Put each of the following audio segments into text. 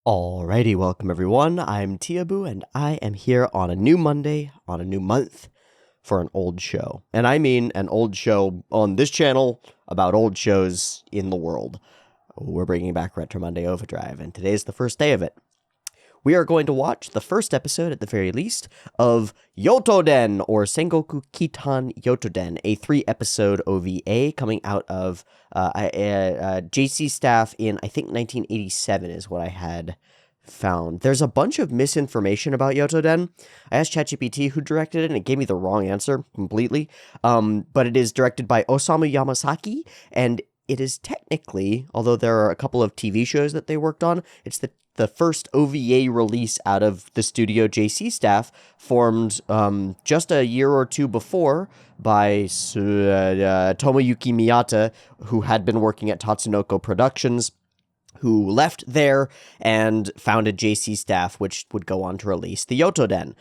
Alrighty, welcome everyone. I'm Teeaboo, and I am here on a new Monday, on a new month, for an old show. And I mean an old show on this channel about old shows in the world. We're bringing back Retro Monday OVAdrive, and today's the first day of it. We are going to watch the first episode, at the very least, of Yotoden, or Sengoku Kitan Yotoden, a 3-episode OVA coming out of JC staff in, I think, 1987 is what I had found. There's a bunch of misinformation about Yotoden. I asked ChatGPT who directed it, and it gave me the wrong answer completely. But it is directed by Osamu Yamasaki, and it is technically, although there are a couple of TV shows that they worked on, it's the first OVA release out of the Studio JC staff, formed just a year or two before by Tomoyuki Miyata, who had been working at Tatsunoko Productions, who left there and founded JC staff, which would go on to release the Yotoden.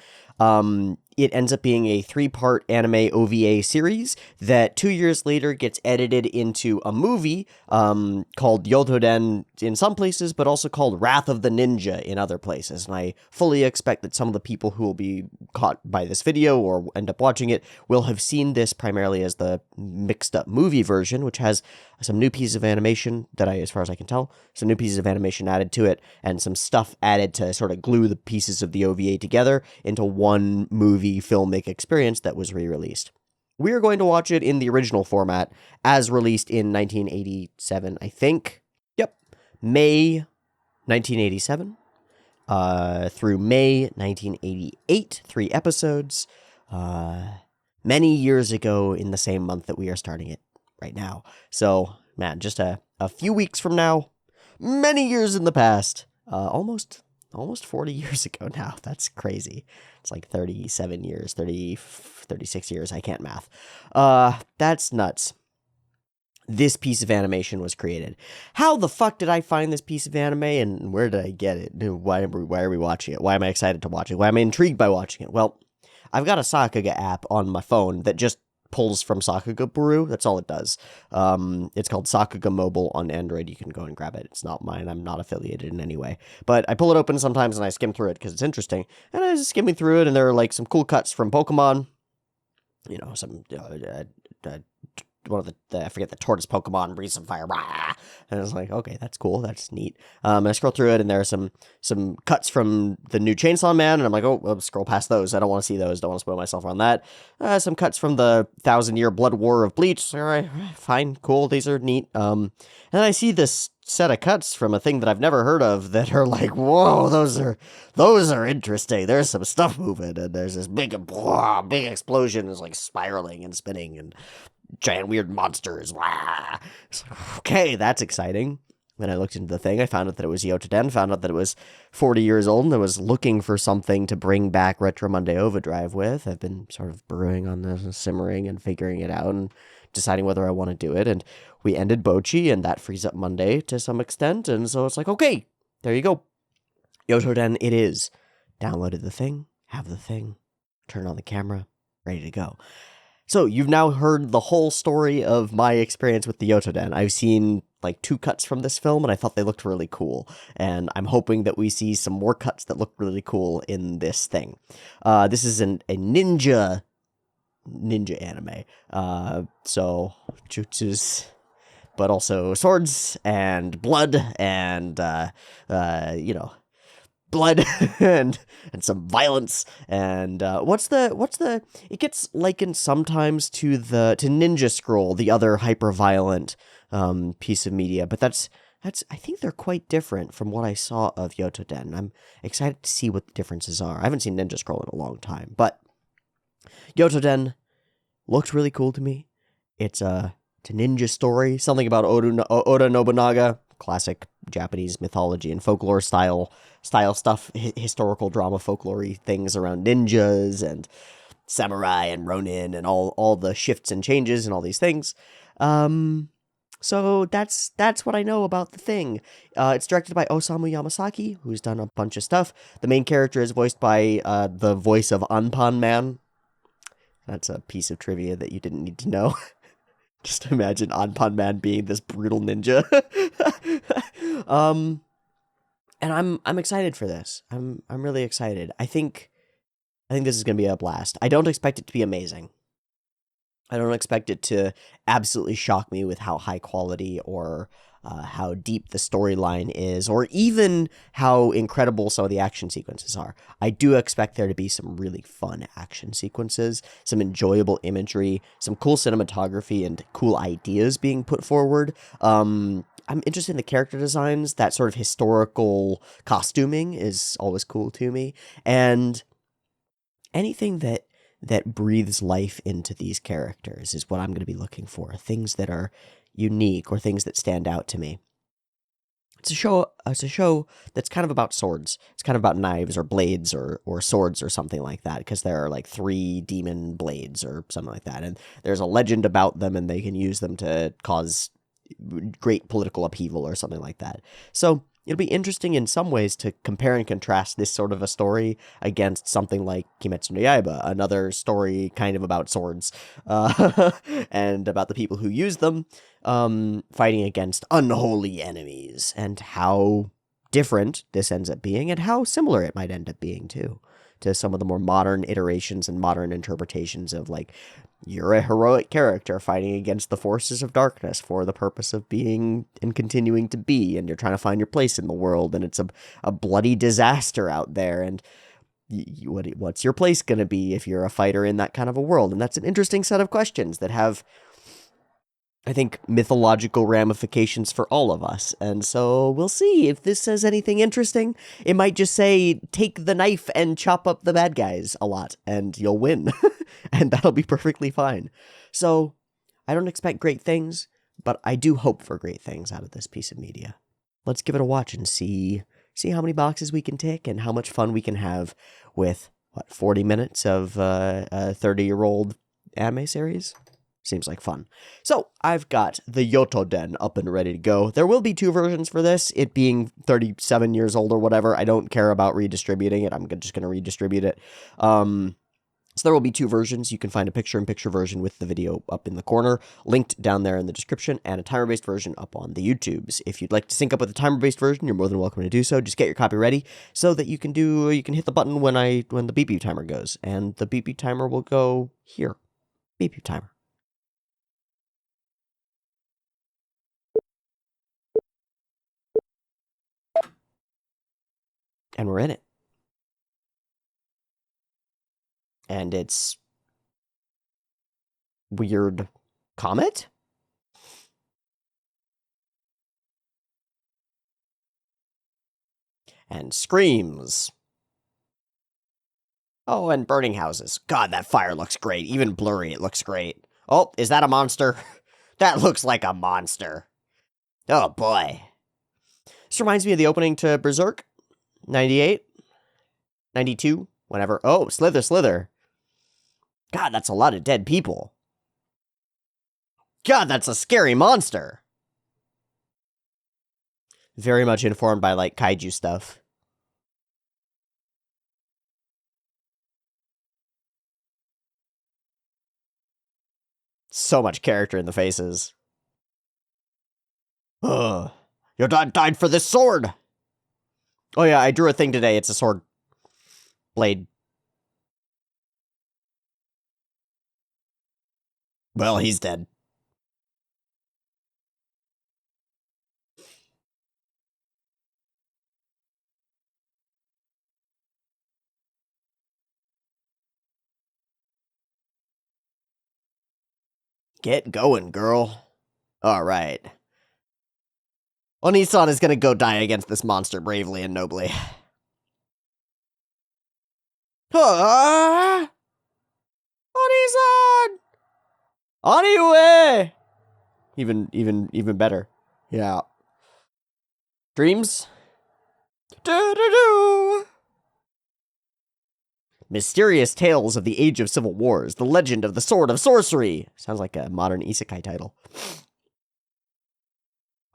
It ends up being a 3-part anime OVA series that 2 years later gets edited into a movie called Yotoden in some places, but also called Wrath of the Ninja in other places. And I fully expect that some of the people who will be caught by this video or end up watching it will have seen this primarily as the mixed up movie version, which has some new pieces of animation that as far as I can tell, some new pieces of animation added to it, and some stuff added to sort of glue the pieces of the OVA together into one movie filmic experience that was re-released. We are going to watch it in the original format, as released in 1987, I think. Yep. May 1987 through May 1988, 3 episodes. Many years ago in the same month that we are starting it right now. So, man, just a few weeks from now, many years in the past, almost 40 years ago now. That's crazy. It's like 37 years, 36 years. I can't math. That's nuts. This piece of animation was created. How the fuck did I find this piece of anime, and where did I get it? Why are we watching it? Why am I excited to watch it? Why am I intrigued by watching it? Well, I've got a Sakuga app on my phone that just pulls from Sakuga Brew. That's all it does. It's called Sakuga Mobile on Android. You can go and grab it. It's not mine. I'm not affiliated in any way. But I pull it open sometimes and I skim through it because it's interesting. And I was skimming through it, and there are like some cool cuts from Pokemon. You know, some one of the I forget, the tortoise Pokemon breathes some fire, rah! And I was like, okay, that's cool, that's neat. And I scroll through it, and there are some cuts from the new Chainsaw Man, and I'm like, oh, I'll scroll past those. I don't want to see those. Don't want to spoil myself on that. Some cuts from the 1,000-year Blood War of Bleach. All right, fine, cool. These are neat. And then I see this set of cuts from a thing that I've never heard of that are like, whoa, those are interesting. There's some stuff moving, and there's this big explosion is like spiraling and spinning, and giant weird monsters. It's like, okay, that's exciting. When I looked into the thing, I found out that it was Yotoden, found out that it was 40 years old, and I was looking for something to bring back Retro Monday OVAdrive with. I've been sort of brewing on this and simmering and figuring it out and deciding whether I want to do it. And we ended Bochi, and that frees up Monday to some extent. And so it's like, okay, there you go. Yotoden it is. Downloaded the thing, have the thing, turn on the camera, ready to go. So, you've now heard the whole story of my experience with the Yotoden. I've seen, like, 2 cuts from this film, and I thought they looked really cool. And I'm hoping that we see some more cuts that look really cool in this thing. This is a ninja anime. So, jutsus, but also swords and blood and, blood and some violence and it gets likened sometimes to Ninja Scroll, the other hyper violent piece of media, but that's I think they're quite different from what I saw of Yotoden. I'm excited to see what the differences are. I haven't seen Ninja Scroll in a long time, but Yotoden looked really cool to me. It's a ninja story, something about Oda Nobunaga, classic Japanese mythology and folklore style stuff, historical drama folklore things around ninjas and samurai and ronin and all the shifts and changes and all these things. So that's what I know about the thing. It's directed by Osamu Yamasaki, who's done a bunch of stuff. The main character is voiced by the voice of Anpan Man. That's a piece of trivia that you didn't need to know. Just imagine Anpan Man being this brutal ninja. And I'm excited for this. I'm really excited. I think this is going to be a blast. I don't expect it to be amazing. I don't expect it to absolutely shock me with how high quality or how deep the storyline is, or even how incredible some of the action sequences are. I do expect there to be some really fun action sequences, some enjoyable imagery, some cool cinematography, and cool ideas being put forward. I'm interested in the character designs. That sort of historical costuming is always cool to me. And anything that breathes life into these characters is what I'm going to be looking for. Things that are unique or things that stand out to me. It's a show that's kind of about swords. It's kind of about knives or blades or swords or something like that, because there are like 3 demon blades or something like that, and there's a legend about them, and they can use them to cause great political upheaval or something like that. So it'll be interesting in some ways to compare and contrast this sort of a story against something like Kimetsu no Yaiba, another story kind of about swords, and about the people who use them, fighting against unholy enemies, and how different this ends up being, and how similar it might end up being too, to some of the more modern iterations and modern interpretations of, like, you're a heroic character fighting against the forces of darkness for the purpose of being and continuing to be, and you're trying to find your place in the world, and it's a bloody disaster out there, and what's your place going to be if you're a fighter in that kind of a world? And that's an interesting set of questions that have, I think, mythological ramifications for all of us. And so we'll see if this says anything interesting. It might just say, take the knife and chop up the bad guys a lot, and you'll win. And that'll be perfectly fine. So I don't expect great things, but I do hope for great things out of this piece of media. Let's give it a watch and see how many boxes we can tick and how much fun we can have with, 40 minutes of a 30-year-old anime series? Seems like fun. So I've got the Yotoden up and ready to go. There will be 2 versions for this, it being 37 years old or whatever. I don't care about redistributing it. I'm just going to redistribute it. So there will be 2 versions. You can find a picture-in-picture version with the video up in the corner, linked down there in the description, and a timer-based version up on the YouTubes. If you'd like to sync up with the timer-based version, you're more than welcome to do so. Just get your copy ready so that you can hit the button when the beep timer goes, and the beep timer will go here. Beep timer. And we're in it. And it's weird comet? And screams. Oh, and burning houses. God, that fire looks great. Even blurry, it looks great. Oh, is that a monster? That looks like a monster. Oh, boy. This reminds me of the opening to Berserk. 98? 92? Whatever. Oh, Slither. God, that's a lot of dead people. God, that's a scary monster. Very much informed by, like, kaiju stuff. So much character in the faces. Ugh. Your dad died for this sword! Oh yeah, I drew a thing today. It's a sword blade. Well, he's dead. Get going, girl. Alright. Onisan is gonna go die against this monster bravely and nobly. Ah! Onisan! Oniue! Even better. Yeah. Dreams? Do-do-do! Mysterious Tales of the Age of Civil Wars, The Legend of the Sword of Sorcery. Sounds like a modern isekai title.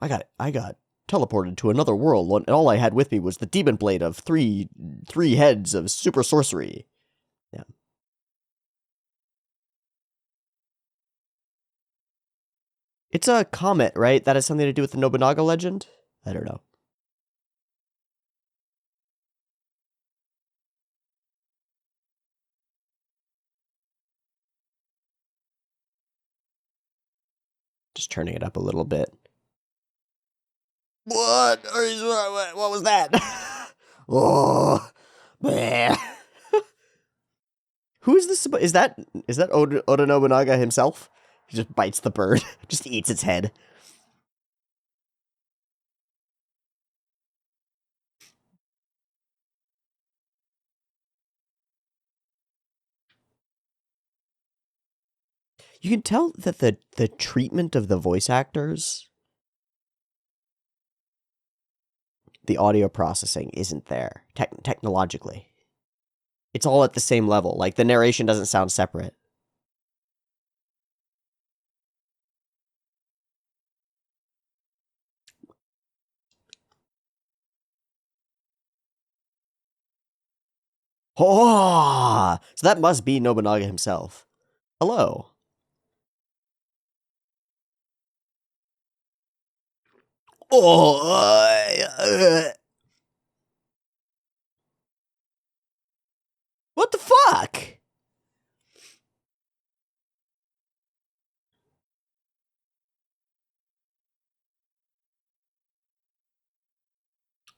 I got teleported to another world, and all I had with me was the demon blade of three heads of super sorcery. Yeah. It's a comet, right? That has something to do with the Nobunaga legend? I don't know. Just turning it up a little bit. What was that? Oh, bleh. Who is this? Is that Oda Nobunaga himself? He just bites the bird, just eats its head. You can tell that the treatment of the voice actors, the audio processing isn't there technologically. It's all at the same level. Like, the narration doesn't sound separate. Oh, so that must be Nobunaga himself. Hello. Oh, what the fuck?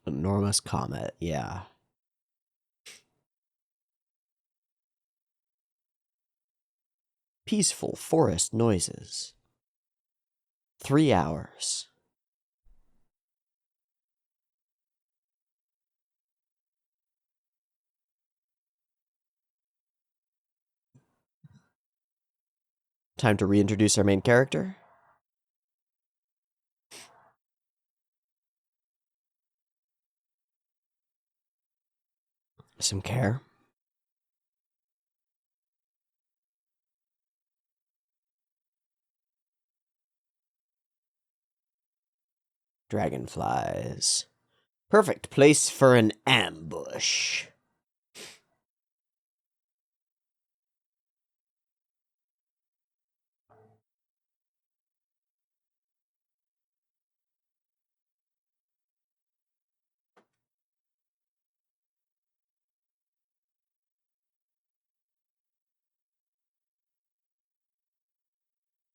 Enormous comet, yeah. Peaceful forest noises. 3 hours. Time to reintroduce our main character. Some care. Dragonflies. Perfect place for an ambush.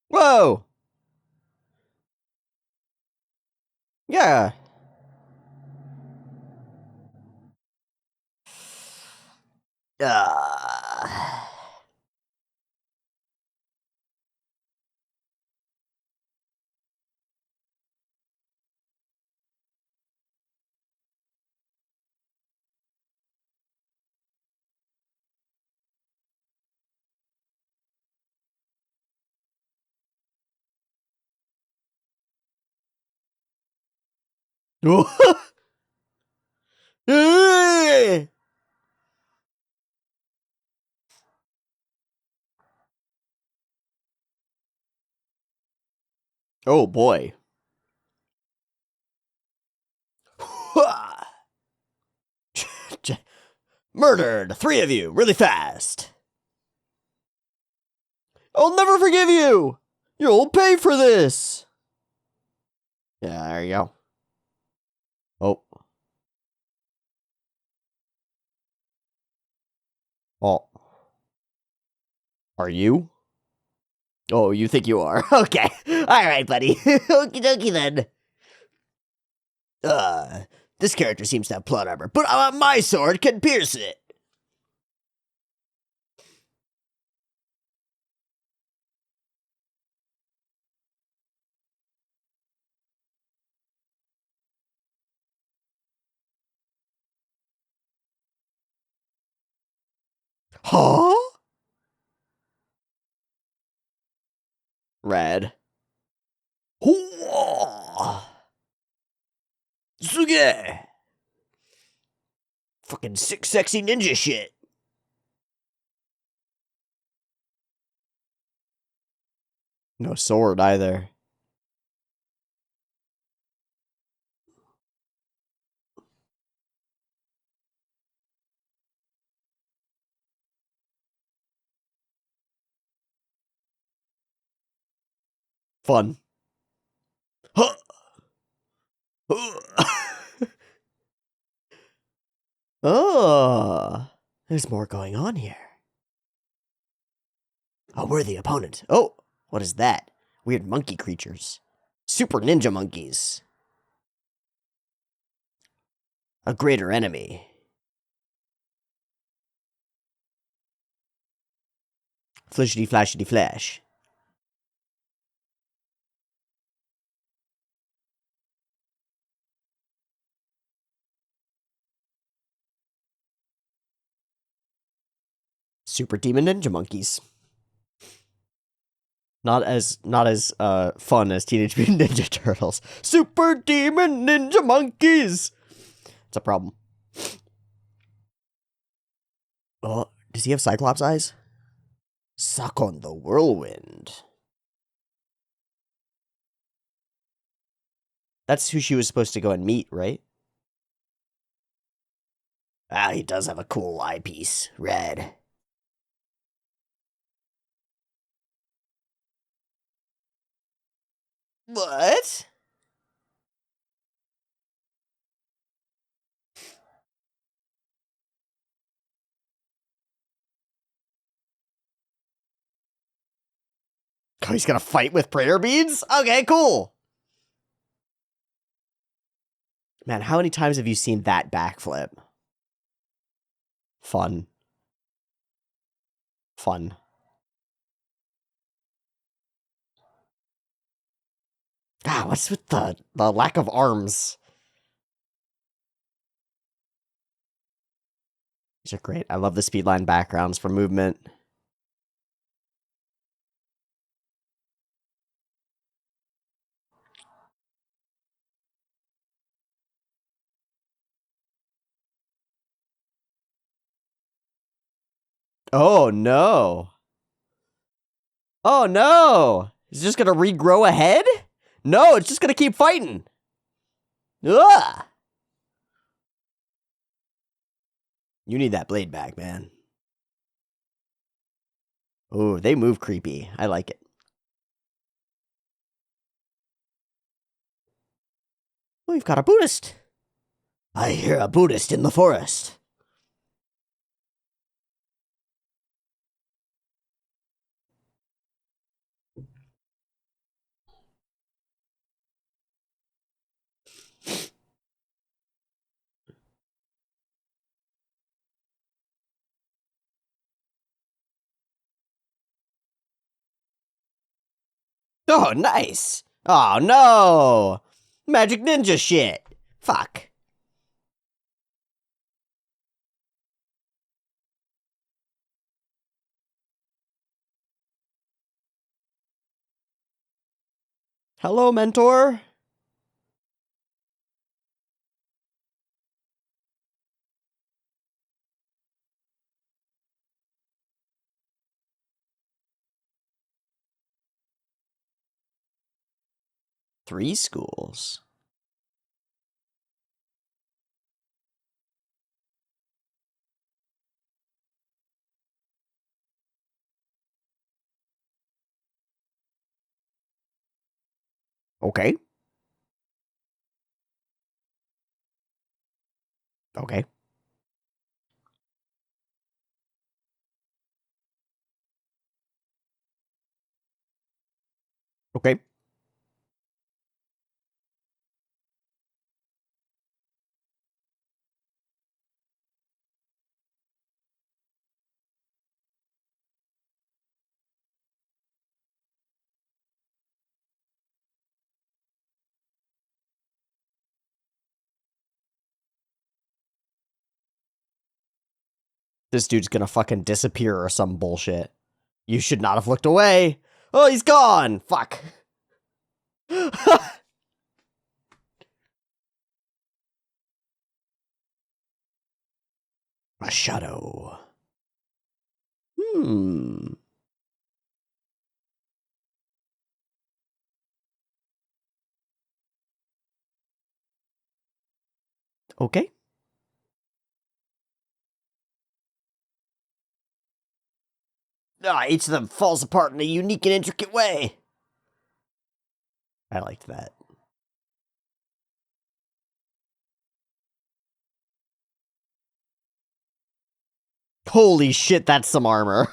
Whoa! Yeah. Uh... Oh boy. Murdered 3 of you really fast. I'll never forgive you. You'll pay for this. Yeah, there you go. Oh. Oh. Are you? Oh, you think you are? Okay. Alright, buddy. Okie dokie then. This character seems to have plot armor, but my sword can pierce it. Huh? Red. Suge! Fucking sick, sexy ninja shit. No sword either. Fun. Huh. Oh, there's more going on here. A worthy opponent. Oh, what is that? Weird monkey creatures. Super ninja monkeys. A greater enemy. Flishity flashity flash. Super demon ninja monkeys. Not as fun as Teenage Mutant Ninja Turtles. Super demon ninja monkeys. It's a problem. Oh, does he have Cyclops eyes? Suck on the whirlwind. That's who she was supposed to go and meet, right? Ah, he does have a cool eyepiece. Red. What? Oh, he's gonna fight with prayer beads? Okay, cool. Man, how many times have you seen that backflip? Fun. Fun. Ah, what's with the lack of arms? These are great. I love the speedline backgrounds for movement. Oh, no. Oh, no. Is it just gonna regrow a head? No, it's just gonna keep fighting. Ugh. You need that blade back, man. Ooh, they move creepy. I like it. We've got a Buddhist. I hear a Buddhist in the forest. Oh, nice. Oh, no. Magic ninja shit. Fuck. Hello, mentor. Three schools. Okay. Okay. Okay. This dude's gonna fucking disappear or some bullshit. You should not have looked away. Oh, he's gone. Fuck. A shadow. Hmm. Okay. Ah, each of them falls apart in a unique and intricate way. I liked that. Holy shit, that's some armor.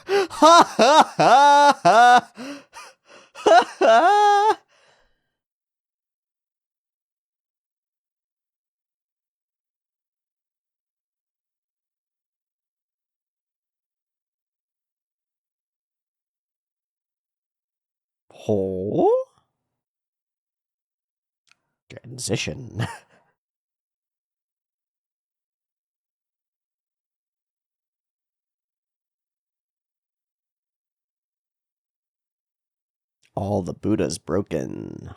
Oh? Transition. All the Buddha's broken.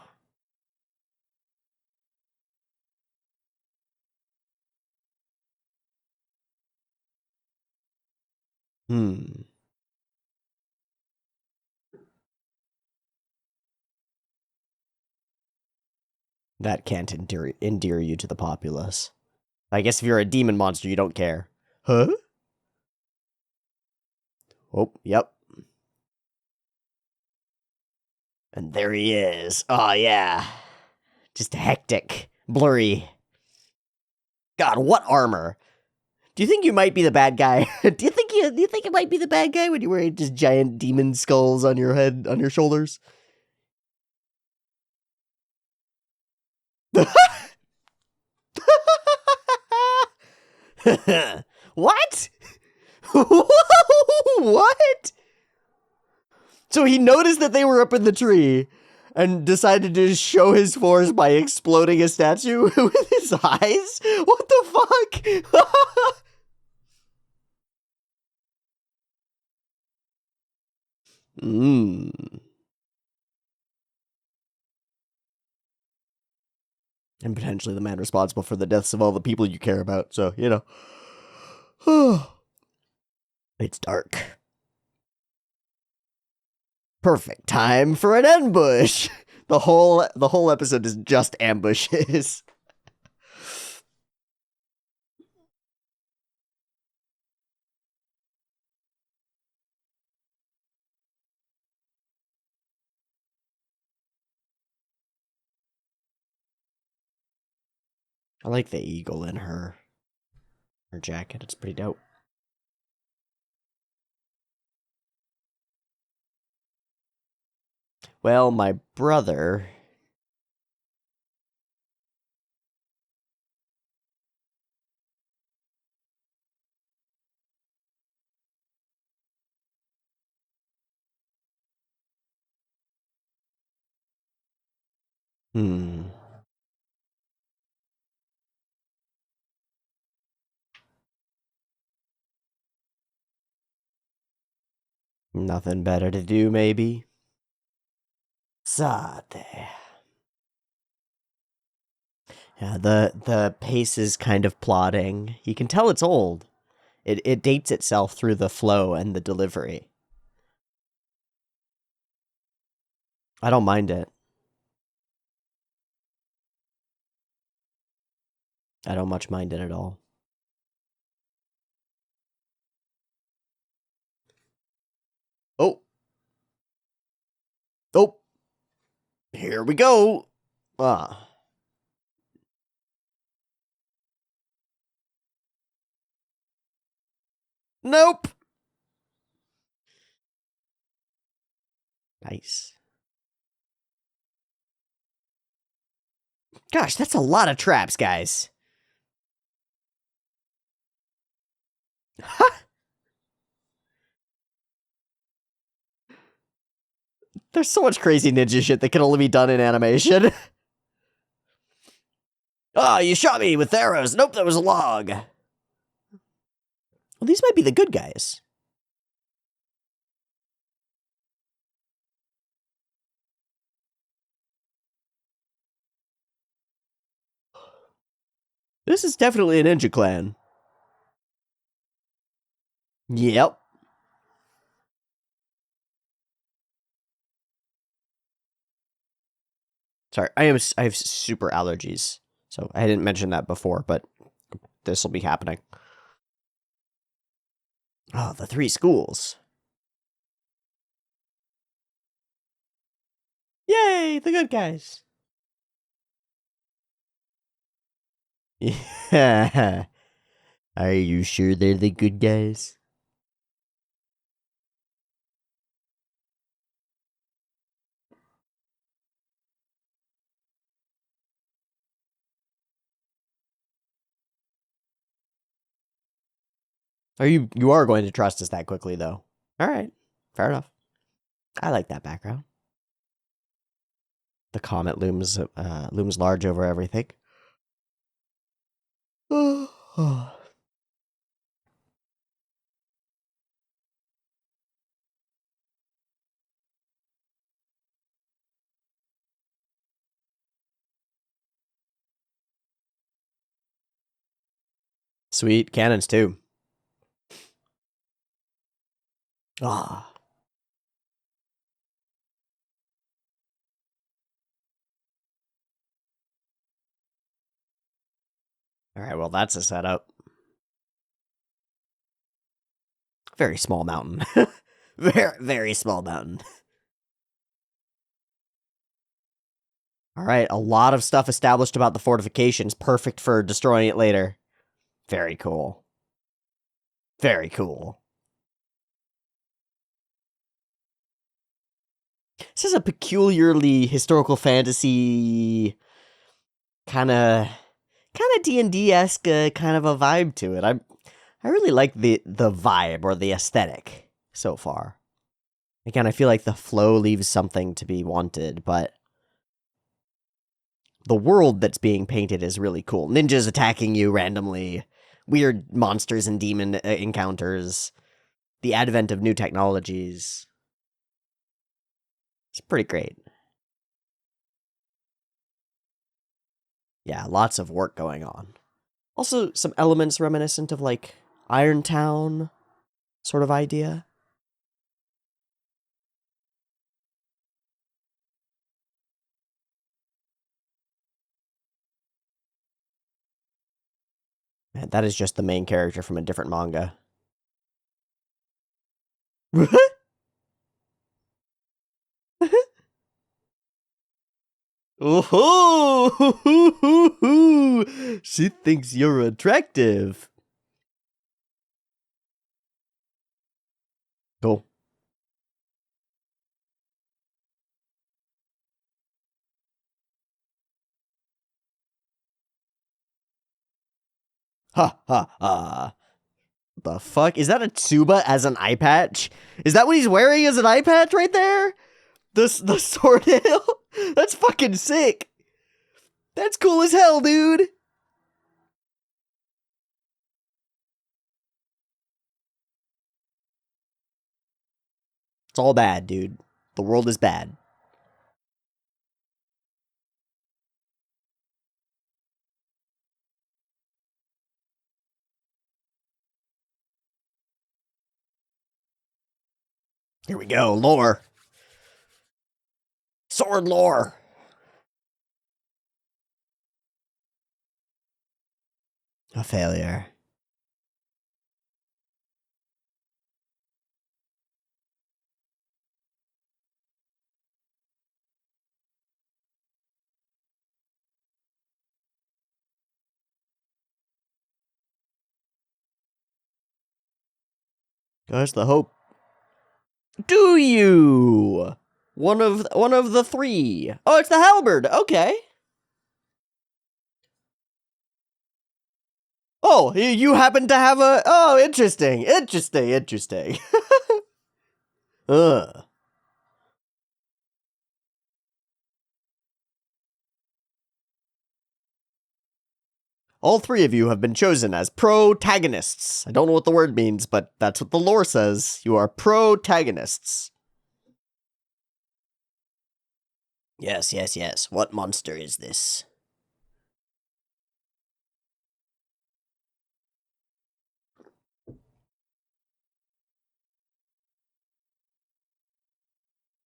That can't endear you to the populace. I guess if you're a demon monster, you don't care. Huh? Oh, yep. And there he is. Oh, yeah. Just hectic. Blurry. God, what armor? Do you think you might be the bad guy? do you think it might be the bad guy when you're wearing just giant demon skulls on your head, on your shoulders? What? What? So he noticed that they were up in the tree and decided to show his force by exploding a statue with his eyes? What the fuck? And potentially the man responsible for the deaths of all the people you care about, so, you know. It's dark. Perfect time for an ambush. The whole episode is just ambushes. I like the eagle in her jacket. It's pretty dope. Well, my brother... Nothing better to do, maybe? Sate. Yeah, the pace is kind of plodding. You can tell it's old. It dates itself through the flow and the delivery. I don't mind it. I don't much mind it at all. Oh. Oh. Here we go. Nope. Nice. Gosh, that's a lot of traps, guys. There's so much crazy ninja shit that can only be done in animation. Ah, you shot me with arrows. Nope, that was a log. Well, these might be the good guys. This is definitely a ninja clan. Yep. Sorry, I have super allergies, so I didn't mention that before, but this will be happening. Oh, the 3 schools. Yay, the good guys. Yeah. Are you sure they're the good guys? Oh, you are going to trust us that quickly, though. All right. Fair enough. I like that background. The comet looms large over everything. Sweet cannons too. Ah. All right, well, that's a setup. Very small mountain. Very, very small mountain. All right, a lot of stuff established about the fortifications. Perfect for destroying it later. Very cool. Very cool. This is a peculiarly historical fantasy kind of D&D-esque kind of a vibe to it. I really like the vibe or the aesthetic so far. Again, I feel like the flow leaves something to be wanted, but the world that's being painted is really cool. Ninjas attacking you randomly, weird monsters and demon encounters, the advent of new technologies. It's pretty great. Yeah, lots of work going on. Also, some elements reminiscent of, like, Irontown sort of idea. Man, that is just the main character from a different manga. Oh, she thinks you're attractive. Cool. Ha ha ha. The fuck? Is that a tuba as an eye patch? Is that what he's wearing as an eye patch right there? The sword hill? That's fucking sick. That's cool as hell, dude. It's all bad, dude. The world is bad. Here we go, lore. Sword lore. A failure. Gosh, the hope. Do you? One of the three. Oh, it's the halberd. Okay. Oh, you happen to have a... Oh, interesting. Ugh. All three of you have been chosen as protagonists. I don't know what the word means, but that's what the lore says. You are protagonists. Yes, yes, yes. What monster is this?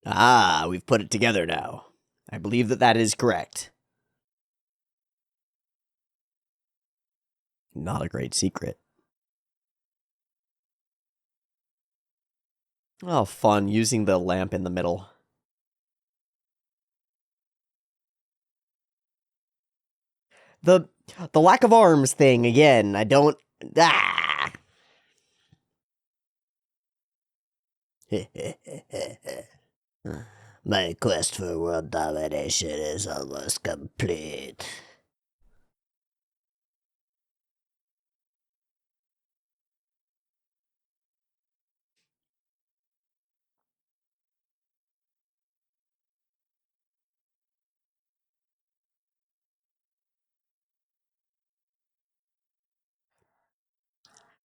Ah, we've put it together now. I believe that is correct. Not a great secret. Oh, fun, using the lamp in the middle. The lack of arms thing, again, I don't... Ah! My quest for world domination is almost complete.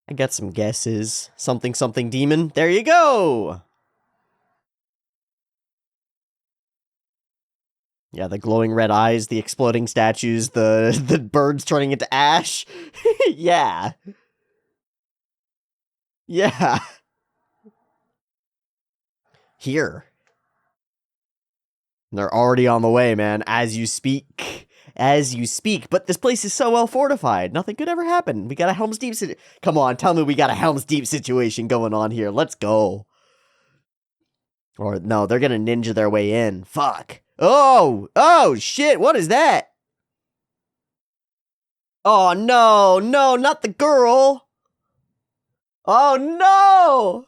I got some guesses. Something something demon. There you go! Yeah, the glowing red eyes, the exploding statues, the birds turning into ash. Yeah. Yeah. Here. They're already on the way, man, as you speak. As you speak. But this place is so well fortified. Nothing could ever happen. We got a Helm's Deep situation. Come on, tell me we got a Helm's Deep situation going on here. Let's go. Or, no, they're gonna ninja their way in. Fuck. Oh! Oh, shit, what is that? Oh, no, no, not the girl! Oh, no!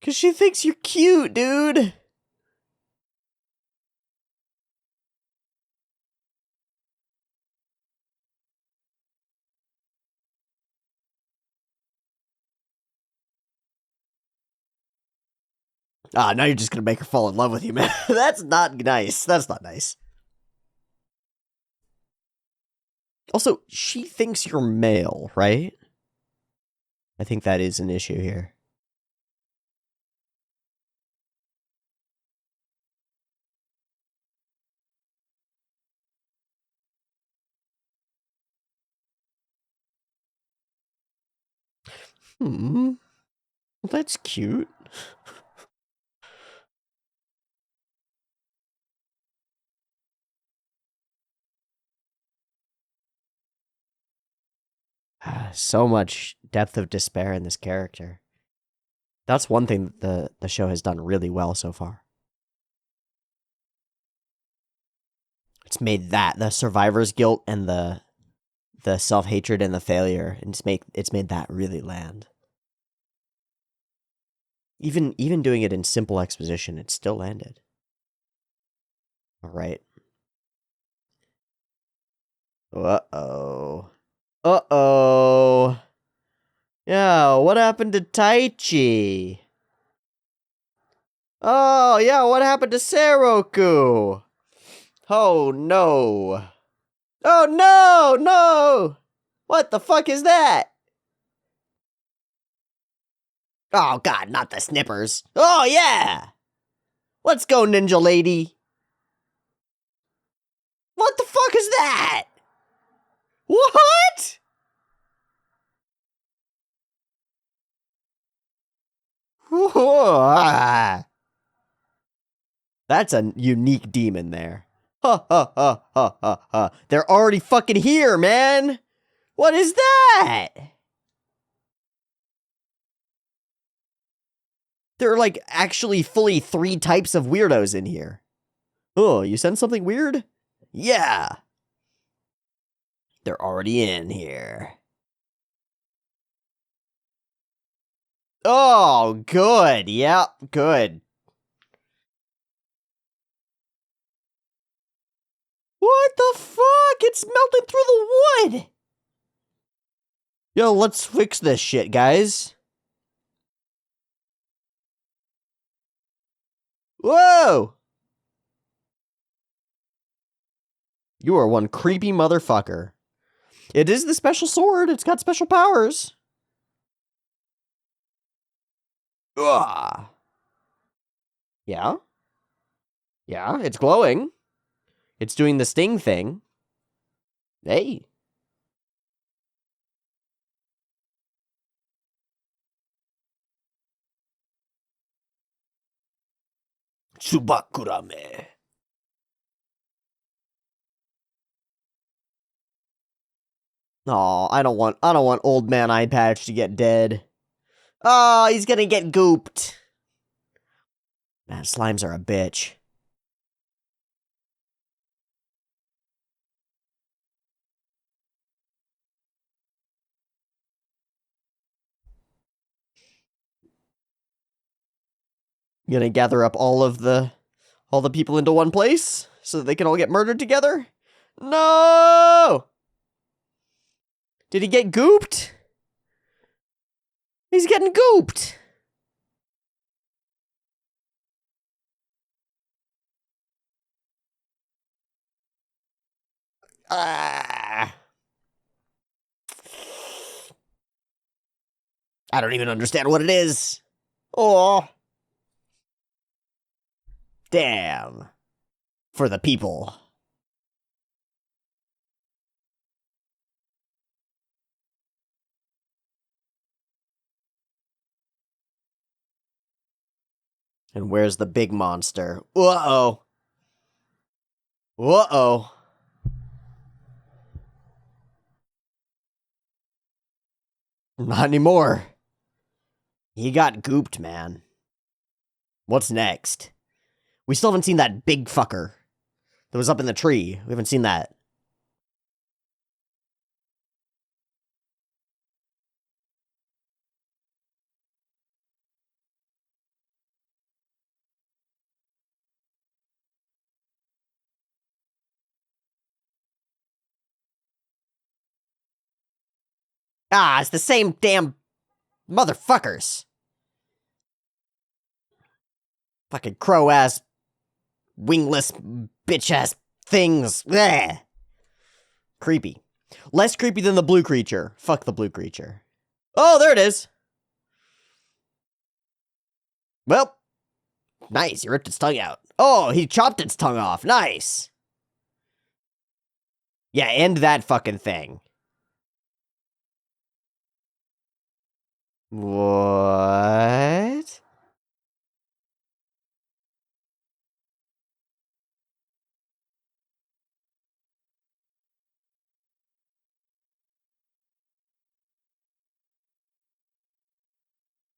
Cause she thinks you're cute, dude. Ah, now you're just gonna make her fall in love with you, man. That's not nice. That's not nice. Also, she thinks you're male, right? I think that is an issue here. Well, that's cute. So much depth of despair in this character. That's one thing that the show has done really well so far. It's made that the survivor's guilt and the self-hatred and the failure, and it's made that really land. Even doing it in simple exposition, it still landed. All right. Uh-oh. Uh-oh. Yeah, what happened to Taichi? Oh, yeah, what happened to Sengoku? Oh, no. Oh, no, no! What the fuck is that? Oh, God, not the snippers. Oh, yeah! Let's go, ninja lady. What the fuck is that? What? That's a unique demon there. Ha ha ha ha ha ha. They're already fucking here, man! What is that? There are like actually fully 3 types of weirdos in here. Oh, you sent something weird? Yeah. They're already in here. Oh, good. Yep, good. What the fuck? It's melting through the wood. Yo, let's fix this shit, guys. Whoa! You are one creepy motherfucker. It is the special sword. It's got special powers. Ugh. Yeah? Yeah, it's glowing. It's doing the sting thing. Hey. Tsubakurame. Oh, I don't want old man eye patch to get dead. Oh, he's gonna get gooped. Man, slimes are a bitch. You gonna gather up all the people into one place so that they can all get murdered together? No! Did he get gooped? He's getting gooped. I don't even understand what it is. Oh. Damn. For the people. And where's the big monster? Uh-oh. Uh-oh. Not anymore. He got gooped, man. What's next? We still haven't seen that big fucker that was up in the tree. We haven't seen that. Ah, it's the same damn motherfuckers. Fucking crow-ass, wingless, bitch-ass things. Bleh. Creepy. Less creepy than the blue creature. Fuck the blue creature. Oh, there it is. Well, nice. He ripped its tongue out. Oh, he chopped its tongue off. Nice. Yeah, end that fucking thing. What?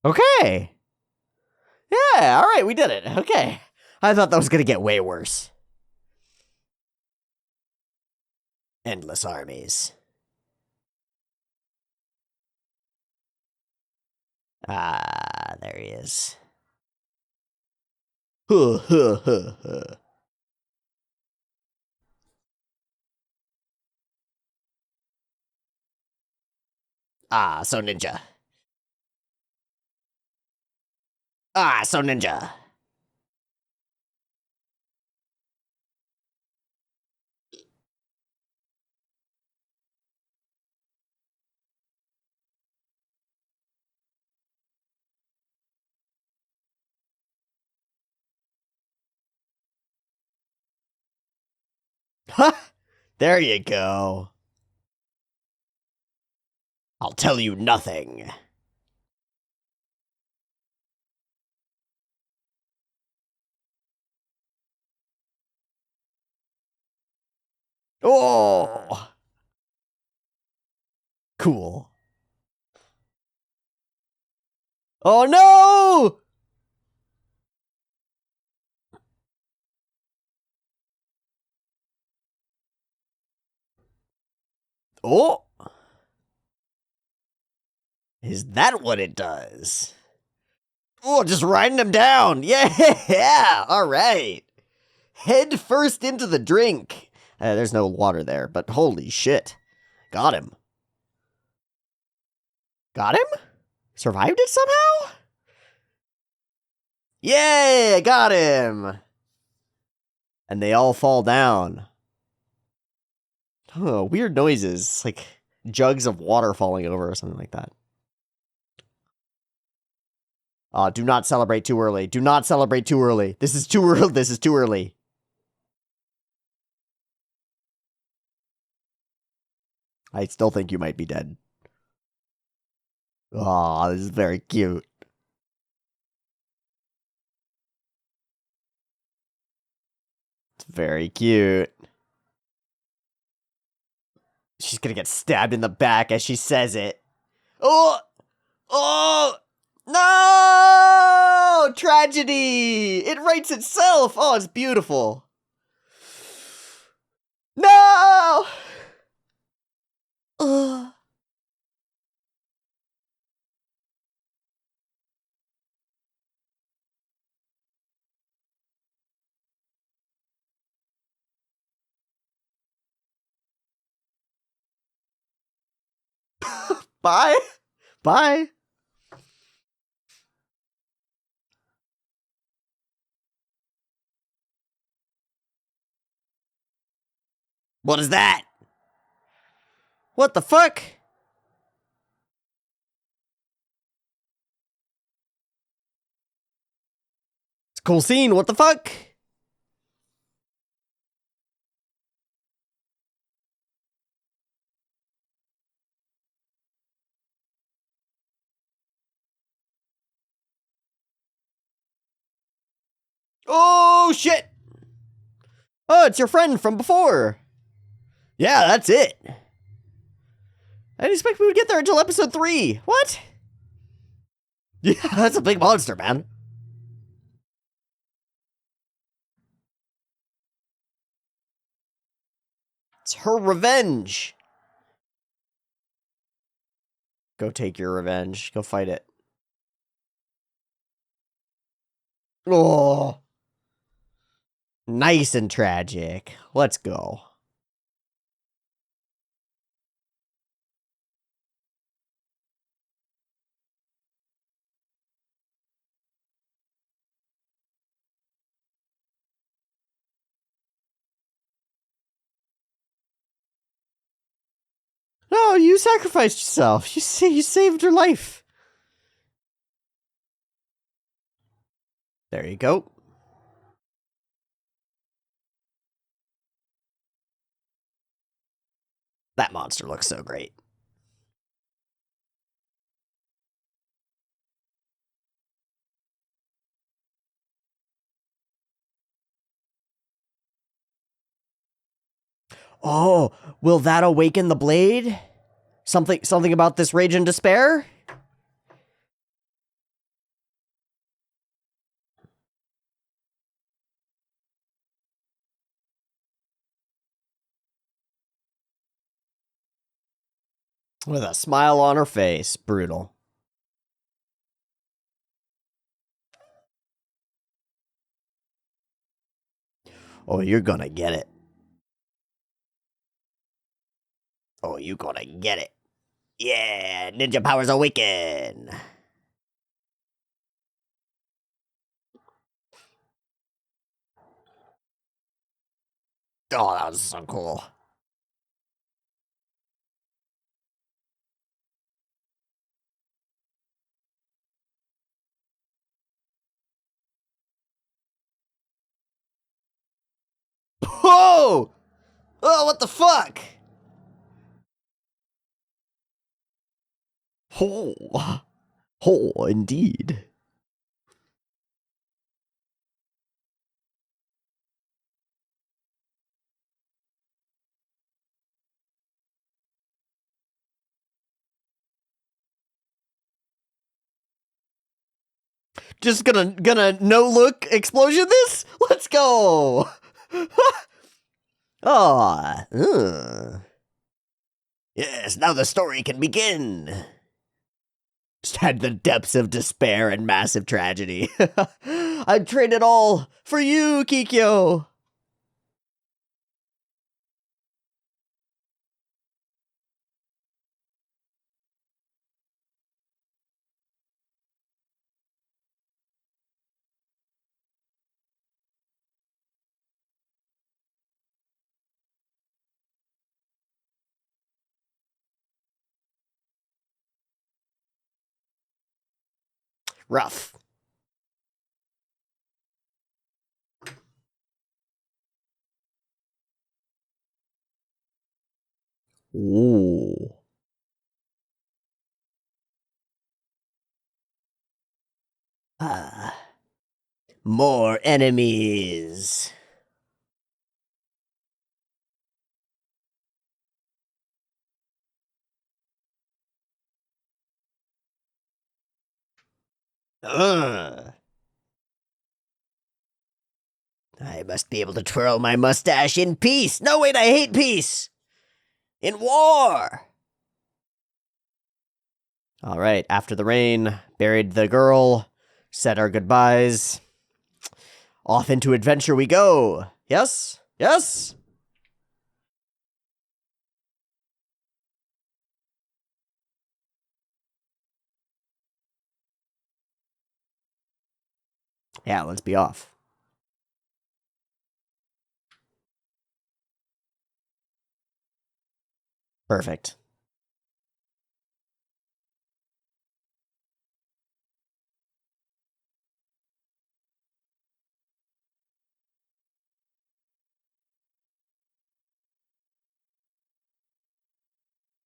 Okay. Yeah, alright, we did it. Okay. I thought that was gonna get way worse. Endless armies. Ah, there he is. Huh, huh, huh, huh. Ah, so ninja. Ah, so ninja. Ha! There you go. I'll tell you nothing. Oh! Cool. Oh no! Oh! Is that what it does? Oh, just riding him down. Yeah, all right. Head first into the drink. There's no water there, but holy shit. Got him. Got him? Survived it somehow? Yeah, got him. And they all fall down. Oh, weird noises, like jugs of water falling over or something like that. Do not celebrate too early. Do not celebrate too early. This is too early. This is too early. I still think you might be dead. Aw, this is very cute. It's very cute. She's gonna get stabbed in the back as she says it. Oh! Oh! No! Tragedy! It writes itself! Oh, it's beautiful. No! Ugh. Bye? Bye? What is that? What the fuck? It's a cool scene. What the fuck? Oh, shit! Oh, it's your friend from before. Yeah, that's it. I didn't expect we would get there until episode 3. What? Yeah, that's a big monster, man. It's her revenge. Go take your revenge. Go fight it. Oh. Nice and tragic. Let's go. No, you sacrificed yourself. You saved her life. There you go. That monster looks so great. Oh, will that awaken the blade? Something about this rage and despair? With a smile on her face. Brutal. Oh, you're gonna get it. Oh, you're gonna get it. Yeah, ninja powers awaken. Oh, that was so cool. Whoa! Oh, what the fuck? Oh, oh, indeed. Just gonna no look explosion this? Let's go. Oh, yes, now the story can begin. Just had the depths of despair and massive tragedy. I'd trade it all for you, Kikyo. Rough. Ooh. Ah. More enemies. Ugh. I must be able to twirl my mustache in peace. No, wait, I hate peace. In war. All right, after the rain, buried the girl, said our goodbyes. Off into adventure we go. Yes? Yes? Yeah, let's be off. Perfect.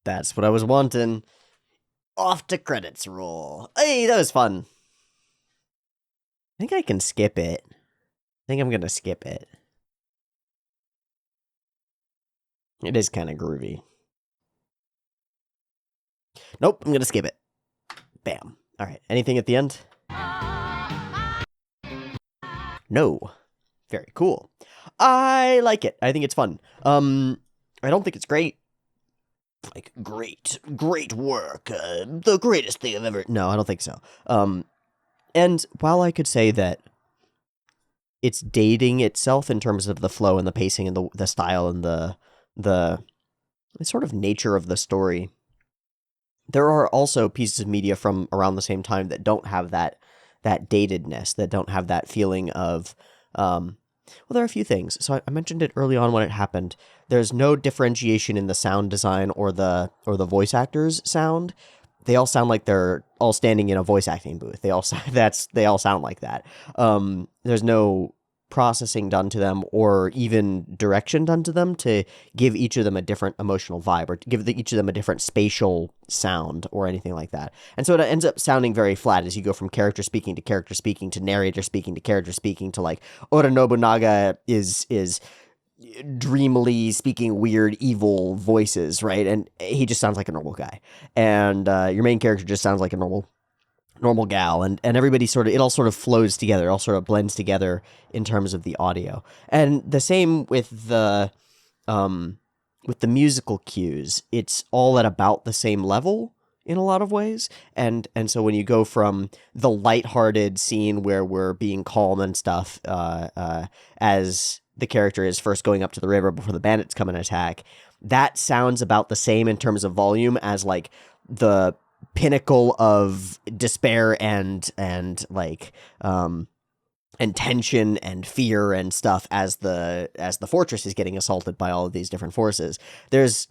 That's what I was wanting. Off to credits roll. Hey, that was fun. I think I can skip it. I think I'm gonna skip it. It is kind of groovy. Nope, I'm gonna skip it. Bam. All right, anything at the end? No. Very cool. I like it. I think it's fun. I don't think it's great. Like, great work. The greatest thing I've ever... No, I don't think so. And while I could say that it's dating itself in terms of the flow and the pacing and the style and the sort of nature of the story, there are also pieces of media from around the same time that don't have that datedness, that don't have that feeling of... well, there are a few things. So I mentioned it early on when it happened. There's no differentiation in the sound design or the voice actors' sound. They all sound like they're all standing in a voice acting booth. They all sound like that. There's no processing done to them or even direction done to them to give each of them a different emotional vibe or to give each of them a different spatial sound or anything like that. And so it ends up sounding very flat as you go from character speaking to narrator speaking to character speaking to like Oda Nobunaga is dreamily speaking weird evil voices, right? And he just sounds like a normal guy. And your main character just sounds like a normal gal, and everybody it all sort of flows together, it all sort of blends together in terms of the audio. And the same with the musical cues. It's all at about the same level in a lot of ways. And so when you go from the lighthearted scene where we're being calm and stuff, as the character is first going up to the river before the bandits come and attack, that sounds about the same in terms of volume as like the pinnacle of despair and tension and fear and stuff as the fortress is getting assaulted by all of these different forces. There's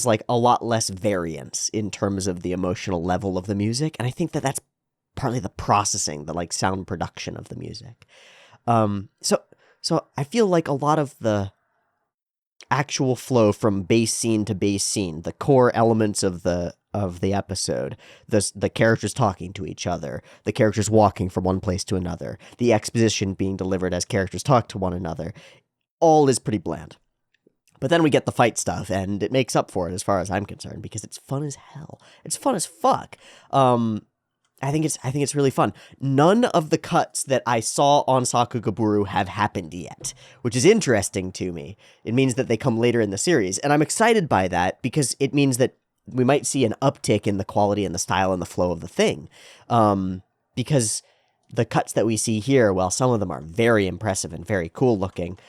like a lot less variance in terms of the emotional level of the music, and I think that's partly the processing, the like sound production of the music. So I feel like a lot of the actual flow from base scene to base scene, the core elements of the episode, the characters talking to each other, the characters walking from one place to another, the exposition being delivered as characters talk to one another, all is pretty bland. But then we get the fight stuff, and it makes up for it as far as I'm concerned, because it's fun as hell. It's fun as fuck. I think it's really fun. None of the cuts that I saw on Sakugaburu have happened yet, which is interesting to me. It means that they come later in the series, and I'm excited by that because it means that we might see an uptick in the quality and the style and the flow of the thing. Because the cuts that we see here, while some of them are very impressive and very cool looking,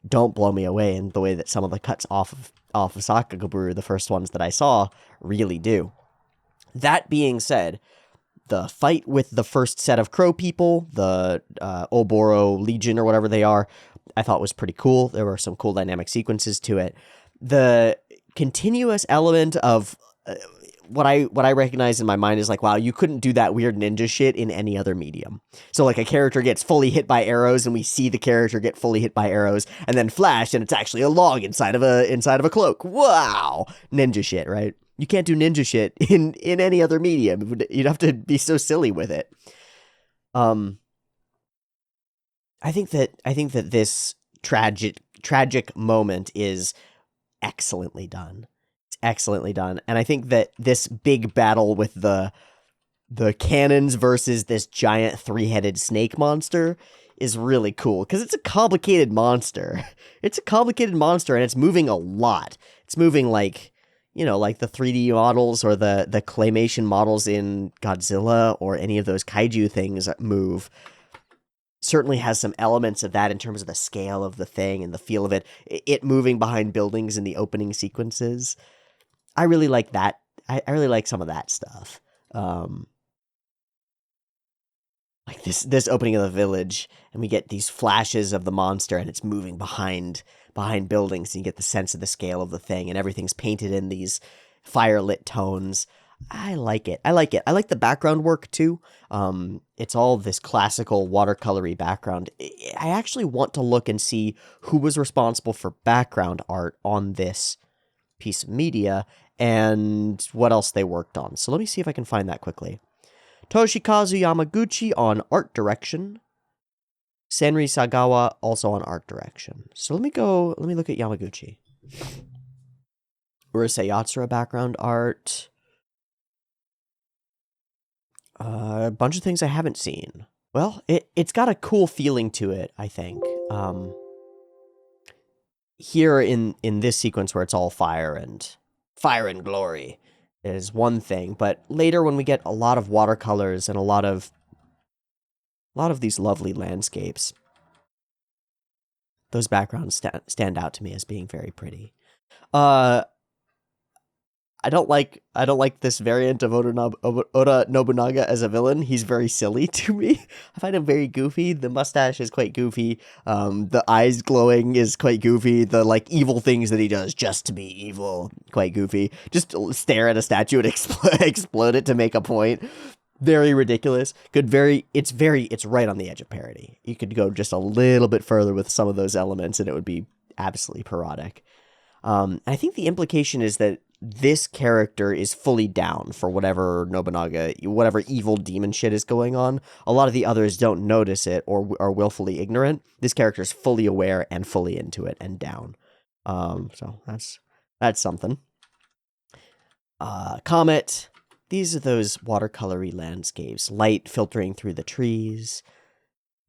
don't blow me away in the way that some of the cuts off of Sakugaburu, the first ones that I saw, really do. That being said, the fight with the first set of crow people, the Oboro Legion or whatever they are, I thought was pretty cool. There were some cool dynamic sequences to it. The continuous element of what I recognize in my mind is like, wow, you couldn't do that weird ninja shit in any other medium. So like a character gets fully hit by arrows and we see the character get fully hit by arrows and then flash and it's actually a log inside of a cloak. Wow. Ninja shit, right? You can't do ninja shit in any other medium. You'd have to be so silly with it. I think that this tragic moment is excellently done. It's excellently done. And I think that this big battle with the cannons versus this giant 3-headed snake monster is really cool because it's a complicated monster. It's a complicated monster and it's moving a lot. It's moving like, you know, like the 3D models or the claymation models in Godzilla or any of those kaiju things move. Certainly has some elements of that in terms of the scale of the thing and the feel of it. It moving behind buildings in the opening sequences. I really like that. I really like some of that stuff. Like this opening of the village, and we get these flashes of the monster, and it's moving behind buildings, and you get the sense of the scale of the thing, and everything's painted in these fire-lit tones. I like it. I like the background work, too. It's all this classical watercolory background. I actually want to look and see who was responsible for background art on this piece of media, and what else they worked on. So let me see if I can find that quickly. Toshikazu Yamaguchi on art direction. Senri Sagawa also on art direction. So let me look at Yamaguchi. Urusei Yatsura background art. A bunch of things I haven't seen. Well, it's got a cool feeling to it, I think. Here in this sequence where it's all fire and glory is one thing, but later when we get a lot of watercolors and a lot of these lovely landscapes, those backgrounds stand out to me as being very pretty. I don't like this variant of Oda Nobunaga as a villain. He's very silly to me. I find him very goofy. The mustache is quite goofy. The eyes glowing is quite goofy. The like evil things that he does just to be evil, quite goofy. Just stare at a statue and explode it to make a point. Very ridiculous. It's right on the edge of parody. You could go just a little bit further with some of those elements and it would be absolutely parodic. I think the implication is that this character is fully down for whatever evil demon shit is going on. A lot of the others don't notice it or are willfully ignorant. This character is fully aware and fully into it and down. So that's something. Comet. These are those watercolory landscapes, light filtering through the trees.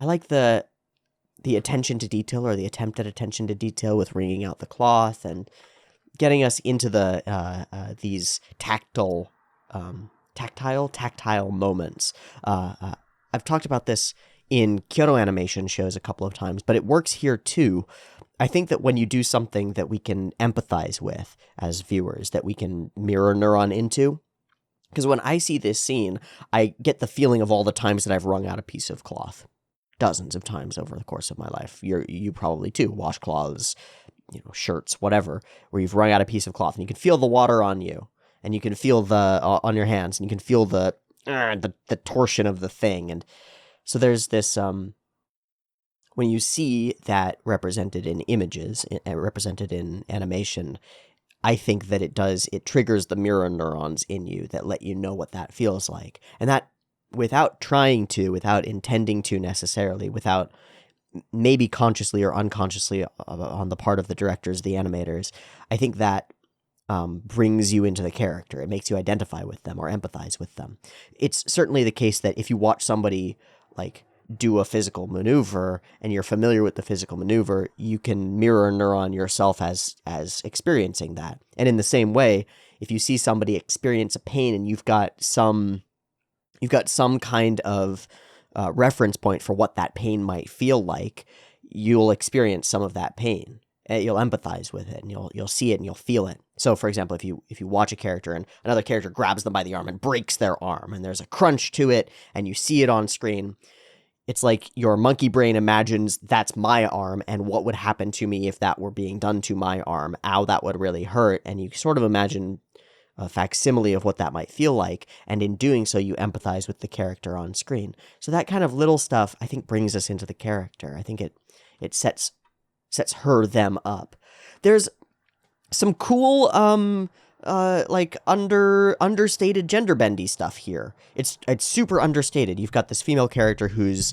I like the attention to detail, or the attempt at attention to detail, with wringing out the cloth and getting us into these tactile moments. I've talked about this in Kyoto animation shows a couple of times, but it works here too. I think that when you do something that we can empathize with as viewers, that we can mirror neuron into, because when I see this scene, I get the feeling of all the times that I've wrung out a piece of cloth. Dozens of times over the course of my life. You probably too. Washcloths, shirts, whatever, where you've wrung out a piece of cloth and you can feel the water on you, and you can feel the on your hands, and you can feel the torsion of the thing. And so there's this when you see that represented in images, represented in animation, I think that it triggers the mirror neurons in you that let you know what that feels like. And that, without trying to, without intending to necessarily, without maybe consciously or unconsciously on the part of the directors, the animators, I think that brings you into the character. It makes you identify with them or empathize with them. It's certainly the case that if you watch somebody like do a physical maneuver and you're familiar with the physical maneuver, you can mirror neuron yourself as experiencing that. And in the same way, if you see somebody experience a pain and you've got some kind of reference point for what that pain might feel like, you'll experience some of that pain. You'll empathize with it, and you'll see it and you'll feel it. So, for example, if you watch a character and another character grabs them by the arm and breaks their arm, and there's a crunch to it, and you see it on screen, it's like your monkey brain imagines that's my arm, and what would happen to me if that were being done to my arm. Ow, that would really hurt. And you sort of imagine a facsimile of what that might feel like, and in doing so, you empathize with the character on screen. So that kind of little stuff, I think, brings us into the character. I think it sets them up. There's some cool understated gender bendy stuff here. It's super understated. You've got this female character who's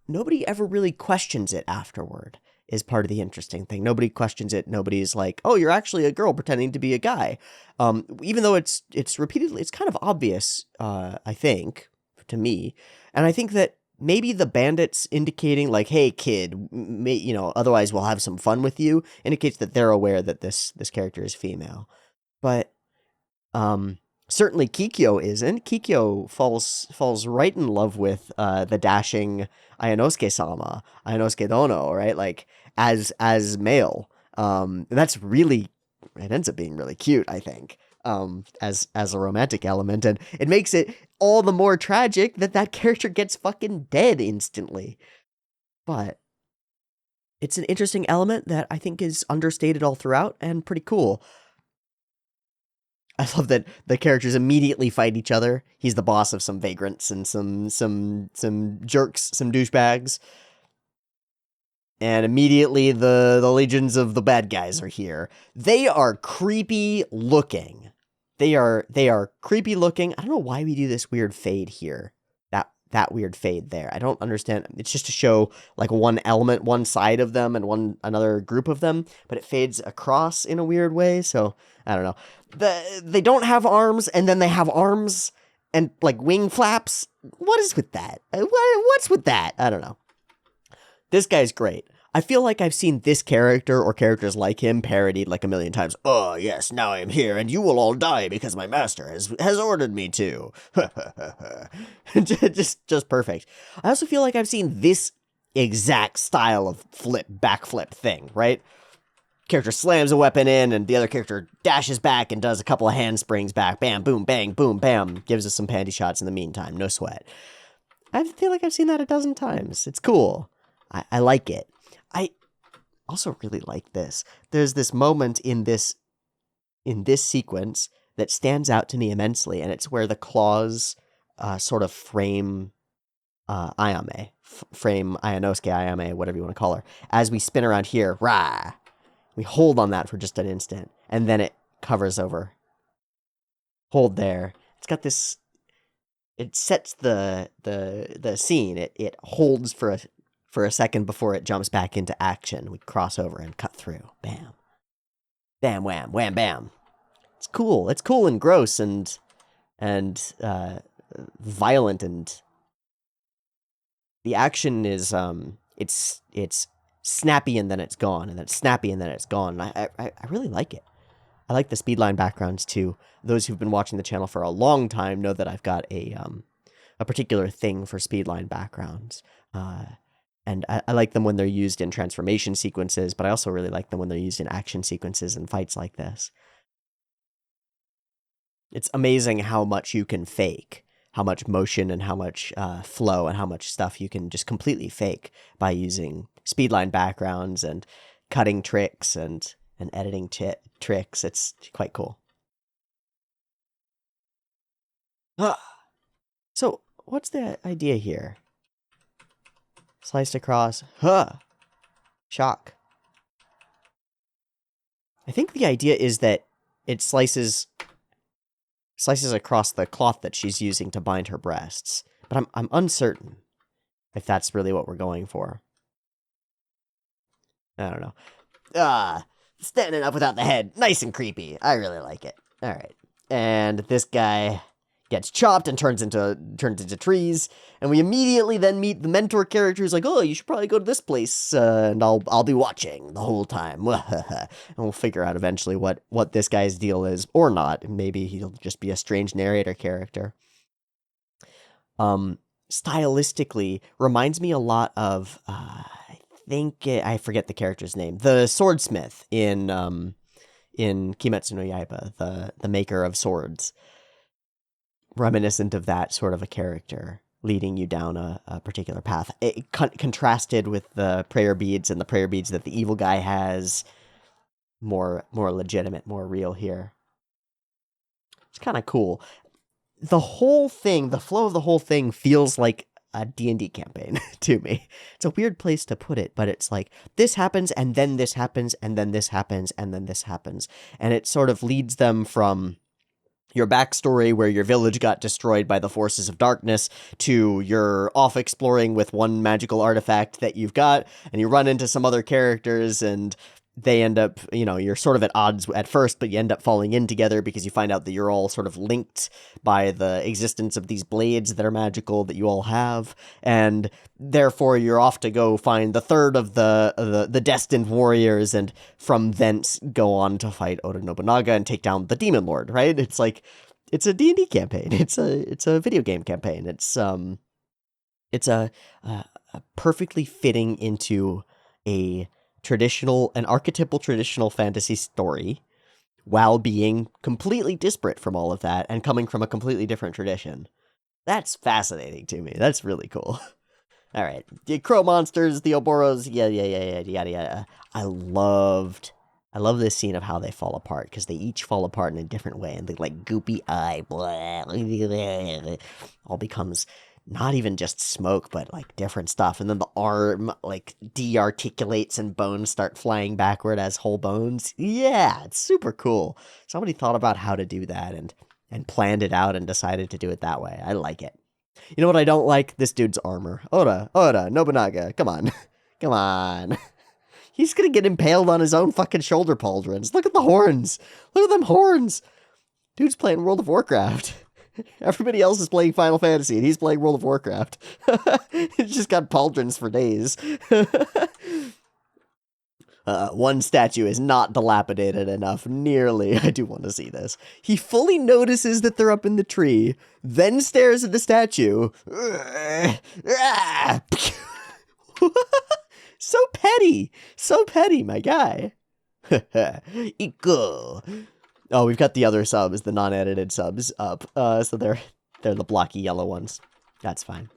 nobody ever really questions it afterward, is part of the interesting thing. Nobody questions it. Nobody's like, oh, you're actually a girl pretending to be a guy. Even though it's repeatedly, it's kind of obvious, I think, to me. And I think that maybe the bandits indicating like, hey, kid, otherwise we'll have some fun with you, indicates that they're aware that this character is female. But certainly Kikyo isn't. Kikyo falls right in love with the dashing Ayanosuke-sama, Ayanosuke Dono, right? Like, as male. That's really, it ends up being really cute, I think, as a romantic element. And it makes it all the more tragic that character gets fucking dead instantly. But it's an interesting element that I think is understated all throughout and pretty cool. I love that the characters immediately fight each other. He's the boss of some vagrants and some jerks, some douchebags. And immediately the legions of the bad guys are here. They are creepy looking. They are creepy looking. I don't know why we do this weird fade here. That weird fade there. I don't understand. It's just to show like one element, one side of them, and another group of them, but it fades across in a weird way. So I don't know. They don't have arms, and then they have arms and like wing flaps. What is with that? What's with that? I don't know. This guy's great. I feel like I've seen this character or characters like him parodied like a million times. Oh, yes, now I am here, and you will all die because my master has ordered me to. just perfect. I also feel like I've seen this exact style of backflip thing, right? Character slams a weapon in, and the other character dashes back and does a couple of handsprings back. Bam, boom, bang, boom, bam. Gives us some panty shots in the meantime. No sweat. I feel like I've seen that a dozen times. It's cool. I like it. I also really like this. There's this moment in this sequence that stands out to me immensely, and it's where the claws sort of frame Ayame, frame Ayanosuke Ayame, whatever you want to call her. As we spin around here, rah! We hold on that for just an instant, and then it covers over. Hold there. It's got this. It sets the scene. It holds for a second before it jumps back into action. We cross over and cut through. Bam. Bam, wham, wham, bam. It's cool. It's cool and gross and violent, and the action is it's snappy and then it's gone, and then it's snappy and then it's gone. I really like it. I like the speedline backgrounds too. Those who've been watching the channel for a long time know that I've got a particular thing for speedline backgrounds. And I like them when they're used in transformation sequences, but I also really like them when they're used in action sequences and fights like this. It's amazing how much you can fake, how much motion and how much flow and how much stuff you can just completely fake by using speedline backgrounds and cutting tricks and editing tricks. It's quite cool. So, what's the idea here? Sliced across. Shock. I think the idea is that it slices across the cloth that she's using to bind her breasts. But I'm uncertain if that's really what we're going for. I don't know. Standing up without the head. Nice and creepy. I really like it. All right. And this guy gets chopped and turns into trees, and we immediately then meet the mentor character who's like, oh, you should probably go to this place, and I'll be watching the whole time. And we'll figure out eventually what this guy's deal is, or not. Maybe he'll just be a strange narrator character. Stylistically, reminds me a lot of, I forget the character's name, the swordsmith in Kimetsu no Yaiba, the maker of swords. Reminiscent of that sort of a character leading you down a particular path. It contrasted with the prayer beads and the prayer beads that the evil guy has. More legitimate, more real here. It's kind of cool. The whole thing, the flow of the whole thing feels like a D&D campaign to me. It's a weird place to put it, but it's like this happens and then this happens and then this happens and then this happens. And it sort of leads them from your backstory where your village got destroyed by the forces of darkness to you're off exploring with one magical artifact that you've got, and you run into some other characters and they end up, you're sort of at odds at first, but you end up falling in together because you find out that you're all sort of linked by the existence of these blades that are magical that you all have, and therefore you're off to go find the third of the destined warriors, and from thence go on to fight Oda Nobunaga and take down the Demon Lord, right? It's like, it's a D&D campaign. It's a video game campaign. It's a perfectly fitting into an archetypal traditional fantasy story while being completely disparate from all of that and coming from a completely different tradition. That's fascinating to me. That's really cool. All right. The crow monsters, the Oboros, yada. I love this scene of how they fall apart, because they each fall apart in a different way, and they like goopy eye, blah, all becomes not even just smoke, but like different stuff. And then the arm like de-articulates and bones start flying backward as whole bones. Yeah, it's super cool. Somebody thought about how to do that and planned it out and decided to do it that way. I like it. You know what I don't like? This dude's armor. Oda, Nobunaga, come on. Come on. He's gonna get impaled on his own fucking shoulder pauldrons. Look at the horns. Look at them horns. Dude's playing World of Warcraft. Everybody else is playing Final Fantasy, and he's playing World of Warcraft. He's just got pauldrons for days. One statue is not dilapidated enough. Nearly. I do want to see this. He fully notices that they're up in the tree, then stares at the statue. So petty. So petty, my guy. Equal. Oh, we've got the other subs, the non-edited subs up. So they're the blocky yellow ones. That's fine.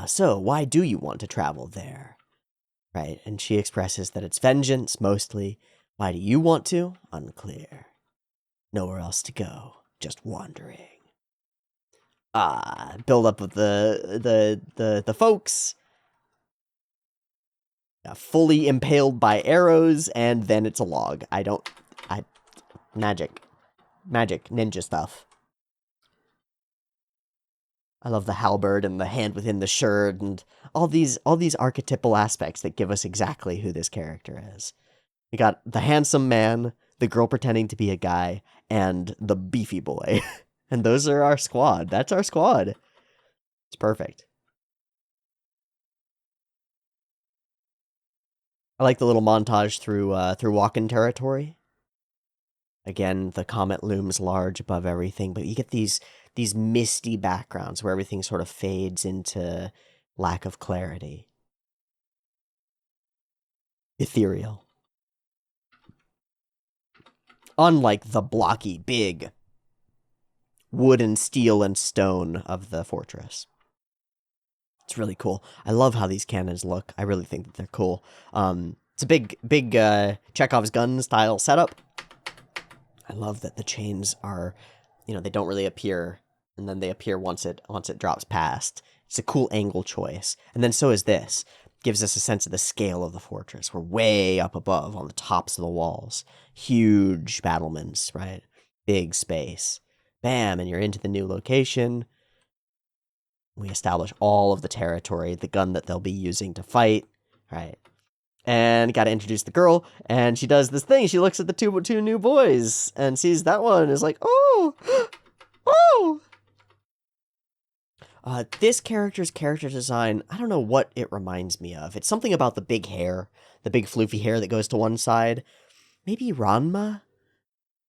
So why do you want to travel there? Right, and she expresses that it's vengeance, mostly. Why do you want to? Unclear. Nowhere else to go. Just wandering. Build up with the folks. Fully impaled by arrows, and then it's a log. Magic, ninja stuff. I love the halberd and the hand within the shirt and all these archetypal aspects that give us exactly who this character is. We got the handsome man, the girl pretending to be a guy, and the beefy boy. And those are our squad. That's our squad. It's perfect. I like the little montage through Walken territory. Again, the comet looms large above everything, but you get these misty backgrounds where everything sort of fades into lack of clarity. Ethereal. Unlike the blocky, big wood and steel and stone of the fortress. It's really cool. I love how these cannons look. I really think that they're cool. It's a big Chekhov's gun style setup. I love that the chains are, they don't really appear, and then they appear once it drops past. It's a cool angle choice. And then so is this. Gives us a sense of the scale of the fortress. We're way up above on the tops of the walls. Huge battlements, right? Big space. Bam, and you're into the new location. We establish all of the territory, the gun that they'll be using to fight, right? And got to introduce the girl, and she does this thing. She looks at the two new boys and sees that one and is like, oh, oh. This character's character design, I don't know what it reminds me of. It's something about the big hair, the big floofy hair that goes to one side. Maybe Ranma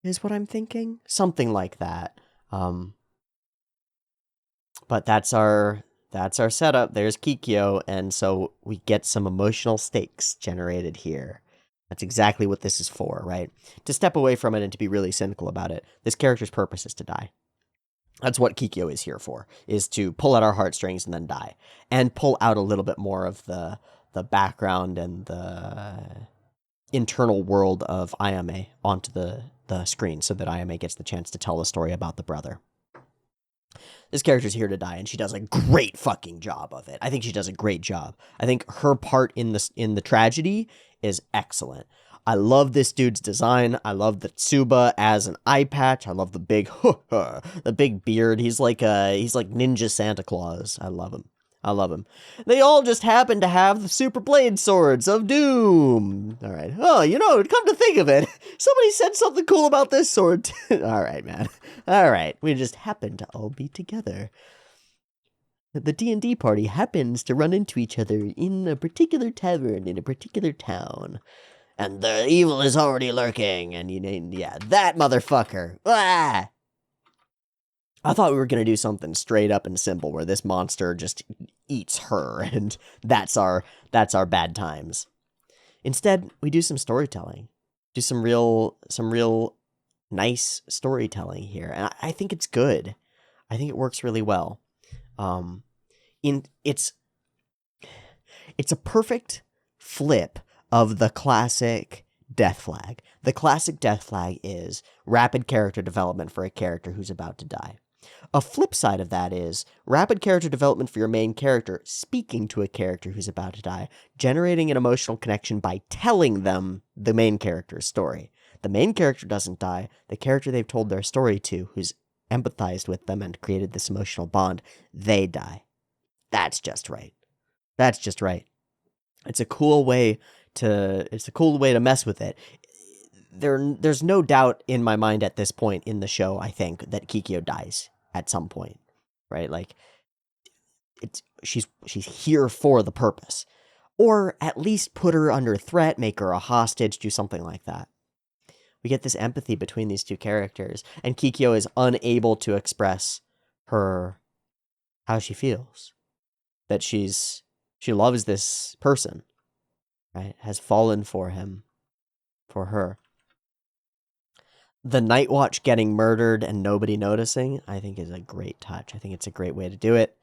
is what I'm thinking. Something like that. But that's our setup. There's Kikyo, and so we get some emotional stakes generated here. That's exactly what this is for, right? To step away from it and to be really cynical about it, this character's purpose is to die. That's what Kikyo is here for, is to pull at our heartstrings and then die. And pull out a little bit more of the background and the internal world of Ayame onto the screen so that Ayame gets the chance to tell the story about the brother. This character's here to die, and she does a great fucking job of it. I think she does a great job. I think her part in the tragedy is excellent. I love this dude's design. I love the Tsuba as an eye patch. I love the big beard. He's like Ninja Santa Claus. I love him. I love him. They all just happen to have the super blade swords of doom. All right. Oh, come to think of it, somebody said something cool about this sword. All right, man. All right. We just happen to all be together. The D&D party happens to run into each other in a particular tavern in a particular town. And the evil is already lurking. And that motherfucker. Ah! I thought we were going to do something straight up and simple where this monster just eats her, and that's our bad times. Instead, we do some storytelling. Do some real nice storytelling here. And I think it's good. I think it works really well. It's a perfect flip of the classic death flag. The classic death flag is rapid character development for a character who's about to die. A flip side of that is rapid character development for your main character, speaking to a character who's about to die, generating an emotional connection by telling them the main character's story. The main character doesn't die. The character they've told their story to, who's empathized with them and created this emotional bond, they die. That's just right. That's just right. It's a cool way to mess with it. There's no doubt in my mind at this point in the show, I think, that Kikyo dies at some point, right? Like, she's here for the purpose, or at least put her under threat, make her a hostage, do something like that. We get this empathy between these two characters, and Kikyo is unable to express how she feels, that she loves this person, right? Has fallen for him, for her. The Night Watch getting murdered and nobody noticing, I think, is a great touch. I think it's a great way to do it.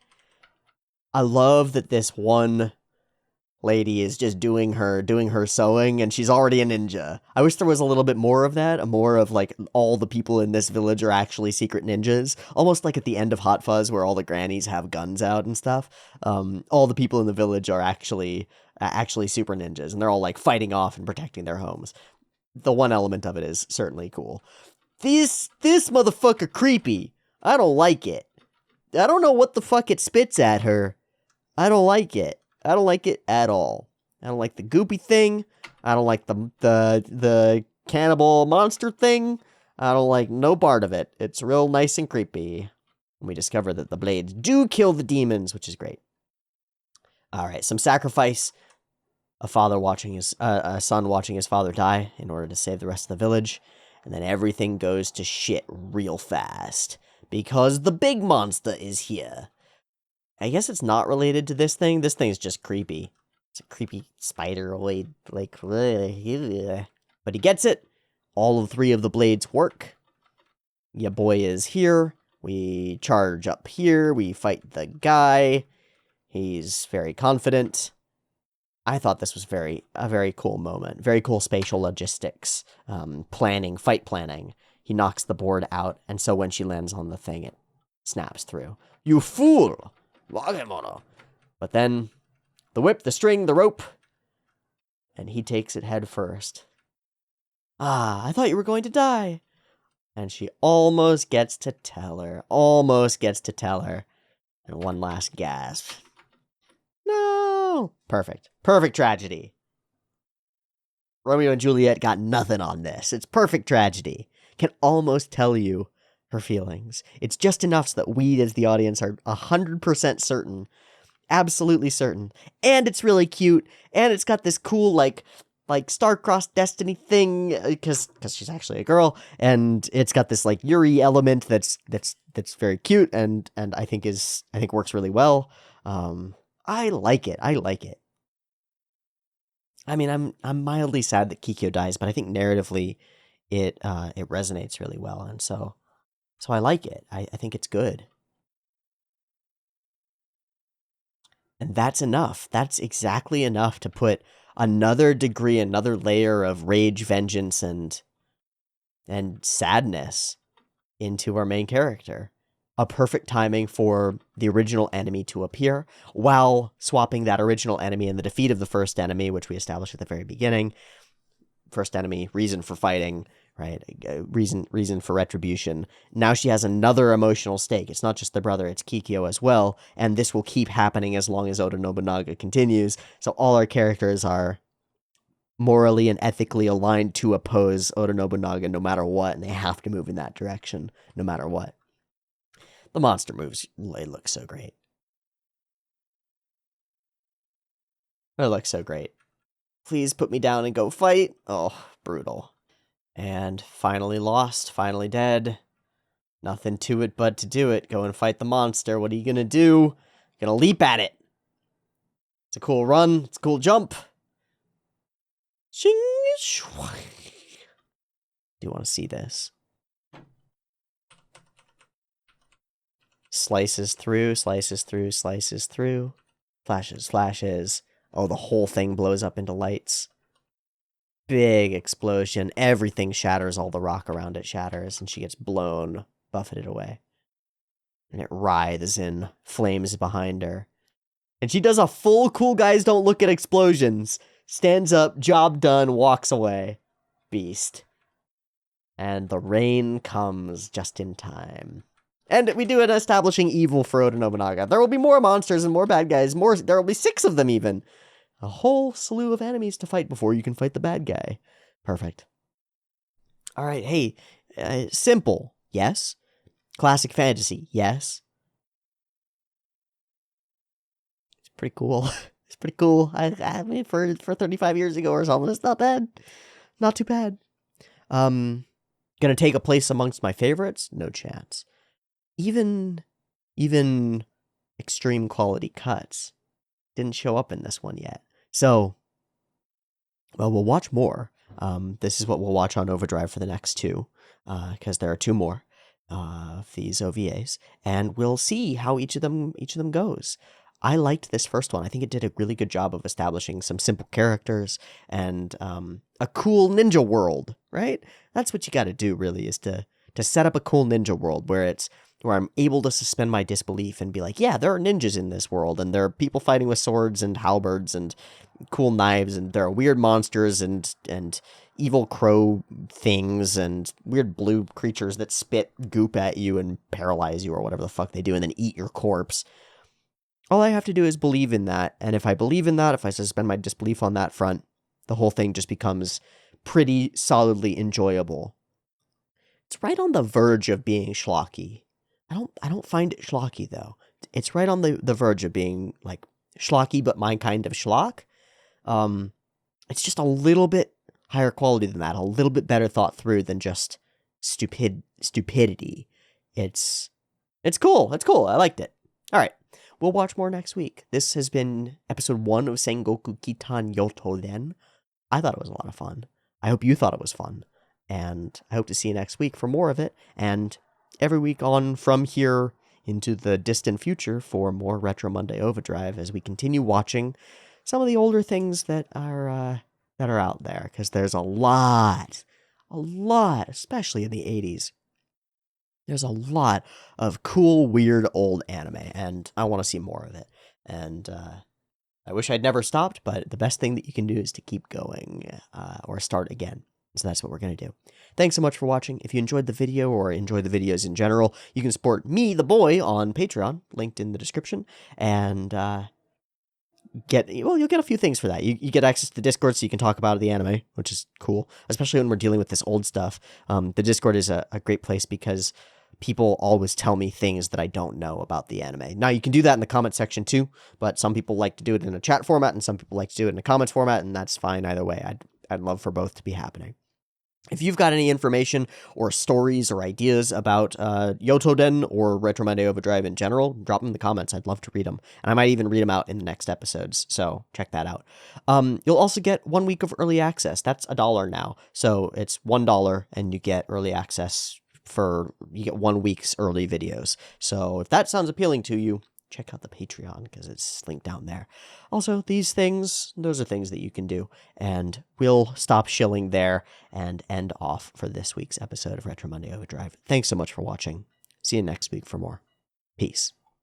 I love that this one lady is just doing her sewing, and she's already a ninja. I wish there was a little bit more of that, more of like all the people in this village are actually secret ninjas, almost like at the end of Hot Fuzz where all the grannies have guns out and stuff. All the people in the village are actually super ninjas, and they're all like fighting off and protecting their homes. The one element of it is certainly cool. This motherfucker creepy. I don't like it. I don't know what the fuck it spits at her. I don't like it. I don't like it at all. I don't like the goopy thing. I don't like the cannibal monster thing. I don't like no part of it. It's real nice and creepy. And we discover that the blades do kill the demons, which is great. All right, some sacrifice. A son watching his father die in order to save the rest of the village, and then everything goes to shit real fast because the big monster is here. I guess it's not related to this thing. This thing is just creepy. It's a creepy spideroid, like, but he gets it. All three of the blades work. Your boy is here. We charge up here. We fight the guy. He's very confident. I thought this was a very cool moment. Very cool spatial logistics, fight planning. He knocks the board out, and so when she lands on the thing, it snaps through. You fool! Wagemono! But then, the whip, the string, the rope, and he takes it head first. Ah, I thought you were going to die. And she almost gets to tell her. And one last gasp. No! Perfect. Perfect tragedy. Romeo and Juliet got nothing on this. It's perfect tragedy. Can almost tell you her feelings. It's just enough so that we, as the audience, are 100% certain. Absolutely certain. And it's really cute. And it's got this cool, like star-crossed destiny thing, because she's actually a girl. And it's got this, like, Yuri element that's very cute and I think works really well. I like it. I mean, I'm mildly sad that Kikyo dies, but I think narratively it resonates really well, and so I like it. I think it's good. And that's enough. That's exactly enough to put another layer of rage, vengeance, and sadness into our main character. A perfect timing for the original enemy to appear, while swapping that original enemy and the defeat of the first enemy, which we established at the very beginning. First enemy, reason for fighting, right? Reason for retribution. Now she has another emotional stake. It's not just the brother, it's Kikyo as well, and this will keep happening as long as Oda Nobunaga continues, so all our characters are morally and ethically aligned to oppose Oda Nobunaga no matter what, and they have to move in that direction no matter what. The monster moves, they look so great. It looks so great. Please put me down and go fight. Oh, brutal. And finally lost, finally dead. Nothing to it but to do it. Go and fight the monster. What are you gonna do? Gonna leap at it. It's a cool run. It's a cool jump. Do you want to see this? Slices through, slices through, slices through. Flashes, flashes. Oh, the whole thing blows up into lights. Big explosion. Everything shatters. All the rock around it shatters, and she gets blown, buffeted away. And it writhes in flames behind her. And she does a full cool guys don't look at explosions. Stands up, job done, walks away. Beast. And the rain comes just in time. And we do an establishing evil for Oda Nobunaga. There will be more monsters and more bad guys. There will be 6 of them even. A whole slew of enemies to fight before you can fight the bad guy. Perfect. All right, hey, simple, yes. Classic fantasy, yes. It's pretty cool. It's pretty cool. I mean, for 35 years ago or something, it's not bad. Not too bad. Gonna take a place amongst my favorites? No chance. Even extreme quality cuts didn't show up in this one yet. So, well, we'll watch more. This is what we'll watch on OVAdrive for the next 2, because there are 2 more of these OVAs, and we'll see how each of them goes. I liked this first one. I think it did a really good job of establishing some simple characters and a cool ninja world, right? That's what you got to do, really, is to set up a cool ninja world where I'm able to suspend my disbelief and be like, yeah, there are ninjas in this world, and there are people fighting with swords and halberds and cool knives, and there are weird monsters and evil crow things and weird blue creatures that spit goop at you and paralyze you or whatever the fuck they do and then eat your corpse. All I have to do is believe in that, and if I believe in that, if I suspend my disbelief on that front, the whole thing just becomes pretty solidly enjoyable. It's right on the verge of being schlocky. I don't find it schlocky, though. It's right on the verge of being, like, schlocky, but my kind of schlock. It's just a little bit higher quality than that, a little bit better thought through than just stupidity. It's cool. It's cool. I liked it. All right. We'll watch more next week. This has been episode 1 of Sengoku Kitan Yotoden. I thought it was a lot of fun. I hope you thought it was fun. And I hope to see you next week for more of it. And every week on from here into the distant future for more Retro Monday OVAdrive as we continue watching some of the older things that are out there. Because there's a lot, especially in the 80s. There's a lot of cool, weird, old anime, and I want to see more of it. And I wish I'd never stopped, but the best thing that you can do is to keep going or start again. So that's what we're going to do. Thanks so much for watching. If you enjoyed the video or enjoy the videos in general, you can support me, the boy, on Patreon, linked in the description, and you'll get a few things for that. You get access to the Discord so you can talk about the anime, which is cool, especially when we're dealing with this old stuff. The Discord is a great place because people always tell me things that I don't know about the anime. Now, you can do that in the comment section too, but some people like to do it in a chat format, and some people like to do it in a comments format, and that's fine either way. I'd love for both to be happening. If you've got any information or stories or ideas about Yotoden or Retro Monday OVAdrive in general, drop them in the comments. I'd love to read them. And I might even read them out in the next episodes, so check that out. You'll also get 1 week of early access. That's $1 now. So it's $1 and you get early access you get 1 week's early videos. So if that sounds appealing to you, check out the Patreon because it's linked down there. Also, those are things that you can do. And we'll stop shilling there and end off for this week's episode of Retro Monday OVAdrive. Thanks so much for watching. See you next week for more. Peace.